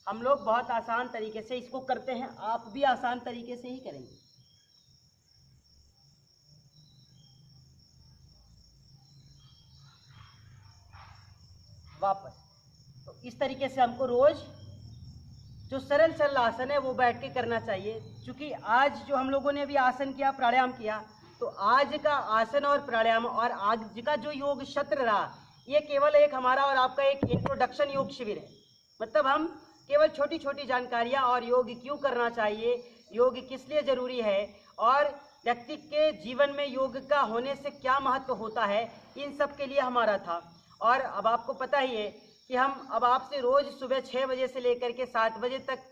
हम लोग बहुत आसान तरीके से इसको करते हैं, आप भी आसान तरीके से ही करेंगे। वापस। तो इस तरीके से हमको रोज जो सरल सरल आसन है वो बैठ के करना चाहिए। क्योंकि आज जो हम लोगों ने अभी आसन किया, प्राणायाम किया, तो आज का आसन और प्राणायाम और आज का जो योग सत्र रहा, ये केवल एक हमारा और आपका एक इंट्रोडक्शन योग शिविर है। मतलब हम केवल छोटी छोटी जानकारियां और योग क्यों करना चाहिए, योग किस लिए जरूरी है और व्यक्ति के जीवन में योग का होने से क्या महत्व होता है, इन सब के लिए हमारा था। और अब आपको पता ही है कि हम अब आपसे रोज सुबह 6 बजे से लेकर के 7 बजे तक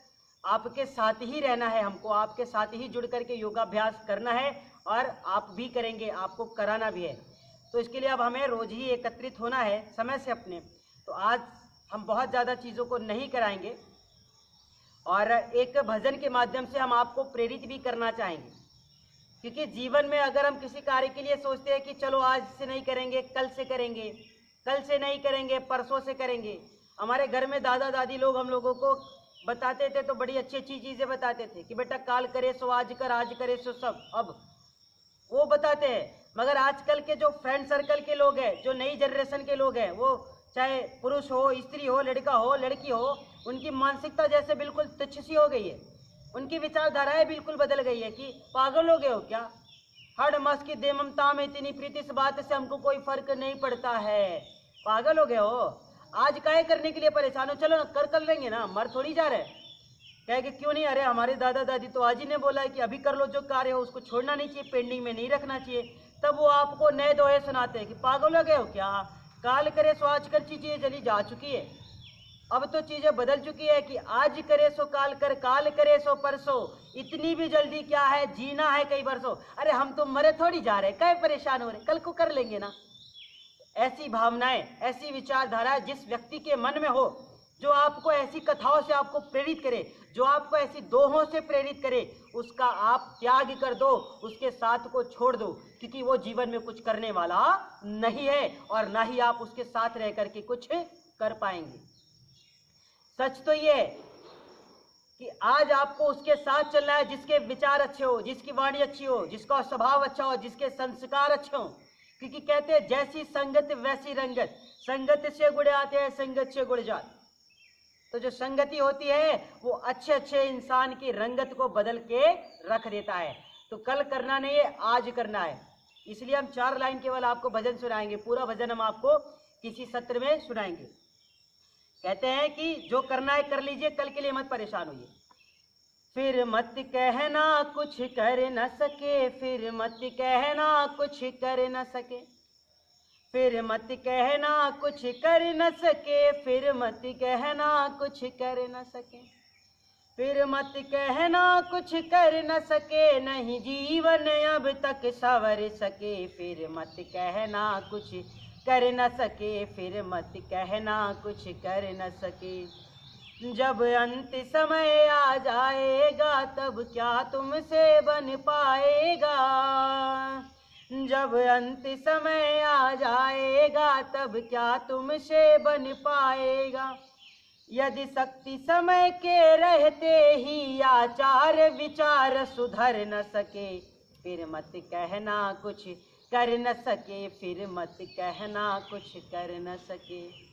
आपके साथ ही रहना है, हमको आपके साथ ही जुड़ करके योगाभ्यास करना है और आप भी करेंगे, आपको कराना भी है। तो इसके लिए अब हमें रोज ही एकत्रित होना है समय से अपने। तो आज हम बहुत ज़्यादा चीज़ों को नहीं कराएंगे और एक भजन के माध्यम से हम आपको प्रेरित भी करना चाहेंगे। क्योंकि जीवन में अगर हम किसी कार्य के लिए सोचते हैं कि चलो आज से नहीं करेंगे, कल से करेंगे, कल से नहीं करेंगे, परसों से करेंगे। हमारे घर में दादा दादी लोग हम लोगों को बताते थे तो बड़ी अच्छी अच्छी चीज़ें बताते थे कि बेटा काल करे सो आज कर, आज करे सो सब, अब वो बताते हैं। मगर आजकल के जो फ्रेंड सर्कल के लोग हैं, जो नई जनरेशन के लोग हैं, वो चाहे पुरुष हो, स्त्री हो, लड़का हो, लड़की हो, उनकी मानसिकता जैसे बिल्कुल तुच्छ सी हो गई है। उनकी विचारधाराएं बिल्कुल बदल गई है कि पागल हो गए हो क्या, हर मस की दे ममता में इतनी प्रीति, इस बात से हमको कोई फर्क नहीं पड़ता है। पागल हो गए हो, आज काहे करने के लिए परेशान हो, चलो ना कर लेंगे ना, मर थोड़ी जा रहे। कहे कि क्यों नहीं, अरे हमारे दादा दादी तो आज ही ने बोला है कि अभी कर लो जो कार्य हो, उसको छोड़ना नहीं चाहिए, पेंडिंग में नहीं रखना चाहिए। तब वो आपको नए दोहे सुनाते हैं कि पागल हो गए हो क्या, काल करे सो आज कर, चीजें चली जा चुकी है। अब तो चीजें बदल चुकी है कि आज करे सो काल कर, काल करे सो परसों, इतनी भी जल्दी क्या है, जीना है कई बरसों। अरे हम तो मरे थोड़ी जा रहे, कई परेशान हो रहे, कल को कर लेंगे ना। ऐसी भावनाएं, ऐसी विचारधारा जिस व्यक्ति के मन में हो, जो आपको ऐसी कथाओं से आपको प्रेरित करे, जो आपको ऐसी दोहों से प्रेरित करे, उसका आप त्याग कर दो, उसके साथ को छोड़ दो। क्योंकि वो जीवन में कुछ करने वाला नहीं है और ना ही आप उसके साथ रह करके कुछ कर पाएंगे। सच तो ये है कि आज आपको उसके साथ चलना है जिसके विचार अच्छे हो, जिसकी वाणी अच्छी हो, जिसका स्वभाव अच्छा हो, जिसके संस्कार अच्छे हो। क्योंकि कहते हैं जैसी संगत वैसी रंगत, संगत से गुण आते हैं, संगत से गुण जाते। तो जो संगति होती है वो अच्छे अच्छे इंसान की रंगत को बदल के रख देता है। तो कल करना नहीं है, आज करना है। इसलिए हम 4 लाइन केवल आपको भजन सुनाएंगे, पूरा भजन हम आपको किसी सत्र में सुनाएंगे। कहते हैं कि जो करना है कर लीजिए, कल के लिए मत परेशान होइए। फिर मत कहना कुछ कर न सके, फिर मत कहना कुछ कर न सके, फिर मत कहना कुछ कर न सके, फिर मत कहना कुछ कर न सके, फिर मत कहना कुछ कर न सके, नहीं जीवन अब तक संवर सके, फिर मत कहना कुछ कर न सके, फिर मत कहना कुछ कर न सके। जब अंत समय आ जाएगा तब क्या तुमसे बन पाएगा। जब अंत समय आ जाएगा तब क्या तुमसे बन पाएगा। यदि शक्ति समय के रहते ही आचार विचार सुधर न सके, फिर मत कहना कुछ कर न सके, फिर मत कहना कुछ कर न सके।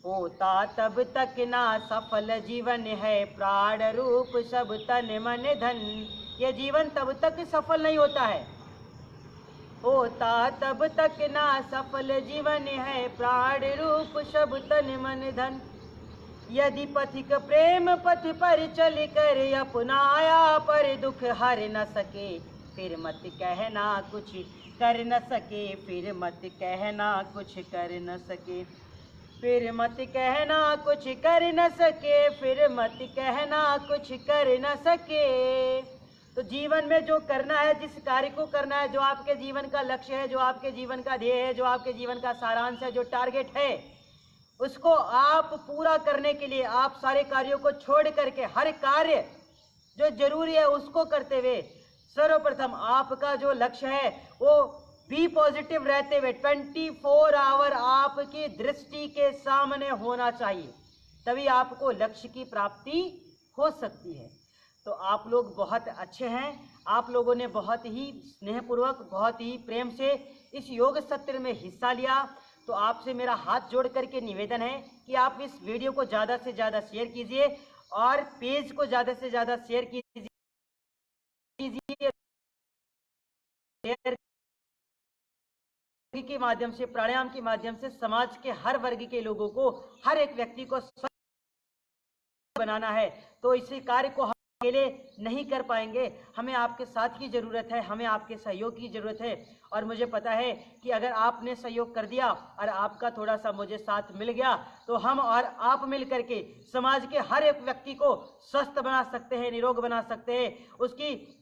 होता तब तक ना सफल जीवन है, प्राण रूप सब तन मन धन। ये जीवन तब तक सफल नहीं होता है। होता तब तक ना सफल जीवन है, प्राण रूप सब तन मन धन। यदि पथिक प्रेम पथ पर चल कर अपनाया पर दुख हर न सके, फिर मत कहना कुछ कर न सके, फिर मत कहना कुछ कर न सके, फिर मत कहना कुछ कर न सके, फिर मत कहना कुछ कर न सके। तो जीवन में जो करना है, जिस कार्य को करना है, जो आपके जीवन का लक्ष्य है, जो आपके जीवन का ध्येय है, जो आपके जीवन का सारांश है, जो टारगेट है, उसको आप पूरा करने के लिए आप सारे कार्यों को छोड़ करके हर कार्य जो जरूरी है उसको करते हुए सर्वप्रथम आपका जो लक्ष्य है वो बी पॉजिटिव रहते हुए 24 आवर आपकी दृष्टि के सामने होना चाहिए, तभी आपको लक्ष्य की प्राप्ति हो सकती है। तो आप लोग बहुत अच्छे हैं, आप लोगों ने बहुत ही स्नेहपूर्वक, बहुत ही प्रेम से इस योग सत्र में हिस्सा लिया। तो आपसे मेरा हाथ जोड़ करके निवेदन है कि आप इस वीडियो को ज़्यादा से ज़्यादा शेयर कीजिए और पेज को ज़्यादा से ज़्यादा शेयर कीजिए। शेयर के माध्यम से, प्राणायाम के माध्यम से समाज के हर वर्ग के लोगों को, हर एक व्यक्ति को स्वस्थ बनाना है। तो इसी कार्य को हम अकेले नहीं कर पाएंगे, हमें आपके साथ की जरूरत है, हमें आपके सहयोग की जरूरत है। और मुझे पता है कि अगर आपने सहयोग कर दिया और आपका थोड़ा सा मुझे साथ मिल गया तो हम और आप मिल करके समाज के हर एक व्यक्ति को स्वस्थ बना सकते हैं, निरोग बना सकते हैं, उसकी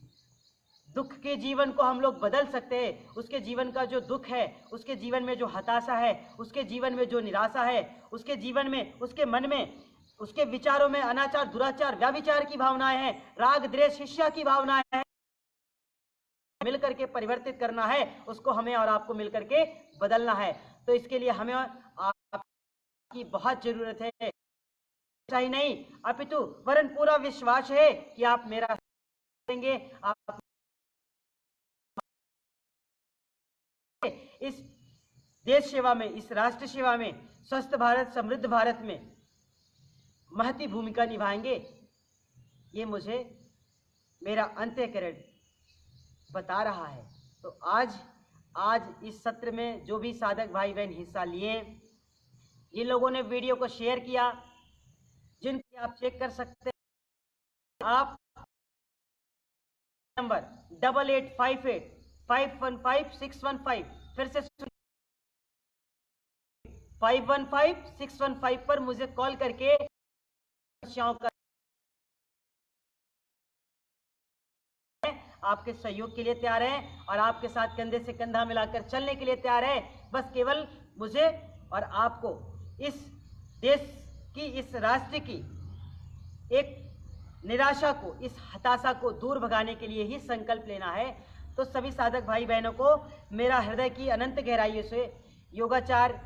दुख के जीवन को हम लोग बदल सकते हैं। उसके जीवन का जो दुख है, उसके जीवन में जो हताशा है, उसके जीवन में जो निराशा है, उसके जीवन में, उसके मन में, उसके विचारों में अनाचार, दुराचार, व्याभिचार की भावनाएं हैं, राग द्वेष ईर्ष्या की भावनाएं हैं, मिलकर के परिवर्तित करना है, उसको हमें और आपको मिलकर के बदलना है। तो इसके लिए हमें आपकी बहुत जरूरत है, ऐसा ही नहीं अपितु वरन पूरा विश्वास है कि आप मेरा देंगे। आप इस देश सेवा में, इस राष्ट्र सेवा में, स्वस्थ भारत समृद्ध भारत में महती भूमिका निभाएंगे, ये मुझे मेरा अंतःकरण बता रहा है। तो आज इस सत्र में जो भी साधक भाई बहन हिस्सा लिए, जिन लोगों ने वीडियो को शेयर किया, जिनकी आप चेक कर सकते हैं, आप नंबर 8858515615, फिर से 515615 पर मुझे कॉल करके समस्याओं का आपके सहयोग के लिए तैयार हैं और आपके साथ कंधे से कंधा मिलाकर चलने के लिए तैयार है। बस केवल मुझे और आपको इस देश की, इस राष्ट्र की एक निराशा को, इस हताशा को दूर भगाने के लिए ही संकल्प लेना है। तो सभी साधक भाई बहनों को मेरा हृदय की अनंत गहराइयों से, योगाचार्य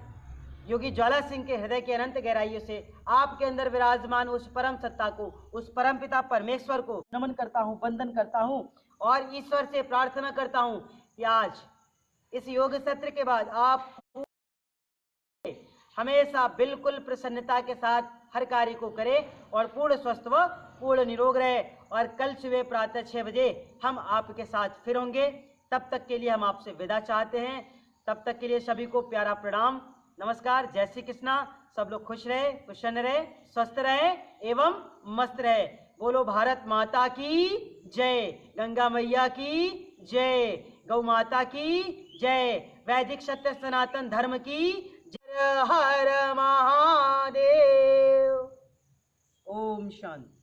योगी ज्वाला सिंह के हृदय की अनंत गहराइयों से आपके अंदर विराजमान उस परम सत्ता को, उस परम पिता परमेश्वर को नमन करता हूँ, वंदन करता हूँ और ईश्वर से प्रार्थना करता हूँ कि आज इस योग सत्र के बाद आप हमेशा बिल्कुल प्रसन्नता के साथ हर कार्य को करें और पूर्ण स्वस्थ व पूर्ण निरोग रहे। और कल सुबह प्रातः 6 बजे हम आपके साथ फिर होंगे। तब तक के लिए हम आपसे विदा चाहते हैं। तब तक के लिए सभी को प्यारा प्रणाम, नमस्कार, जय श्री कृष्णा। सब लोग खुश रहे, प्रसन्न रहे, स्वस्थ रहे एवं मस्त रहे। बोलो भारत माता की जय, गंगा मैया की जय, गौ माता की जय, वैदिक सत्य सनातन धर्म की जय। हर महादेव। ओम शांति।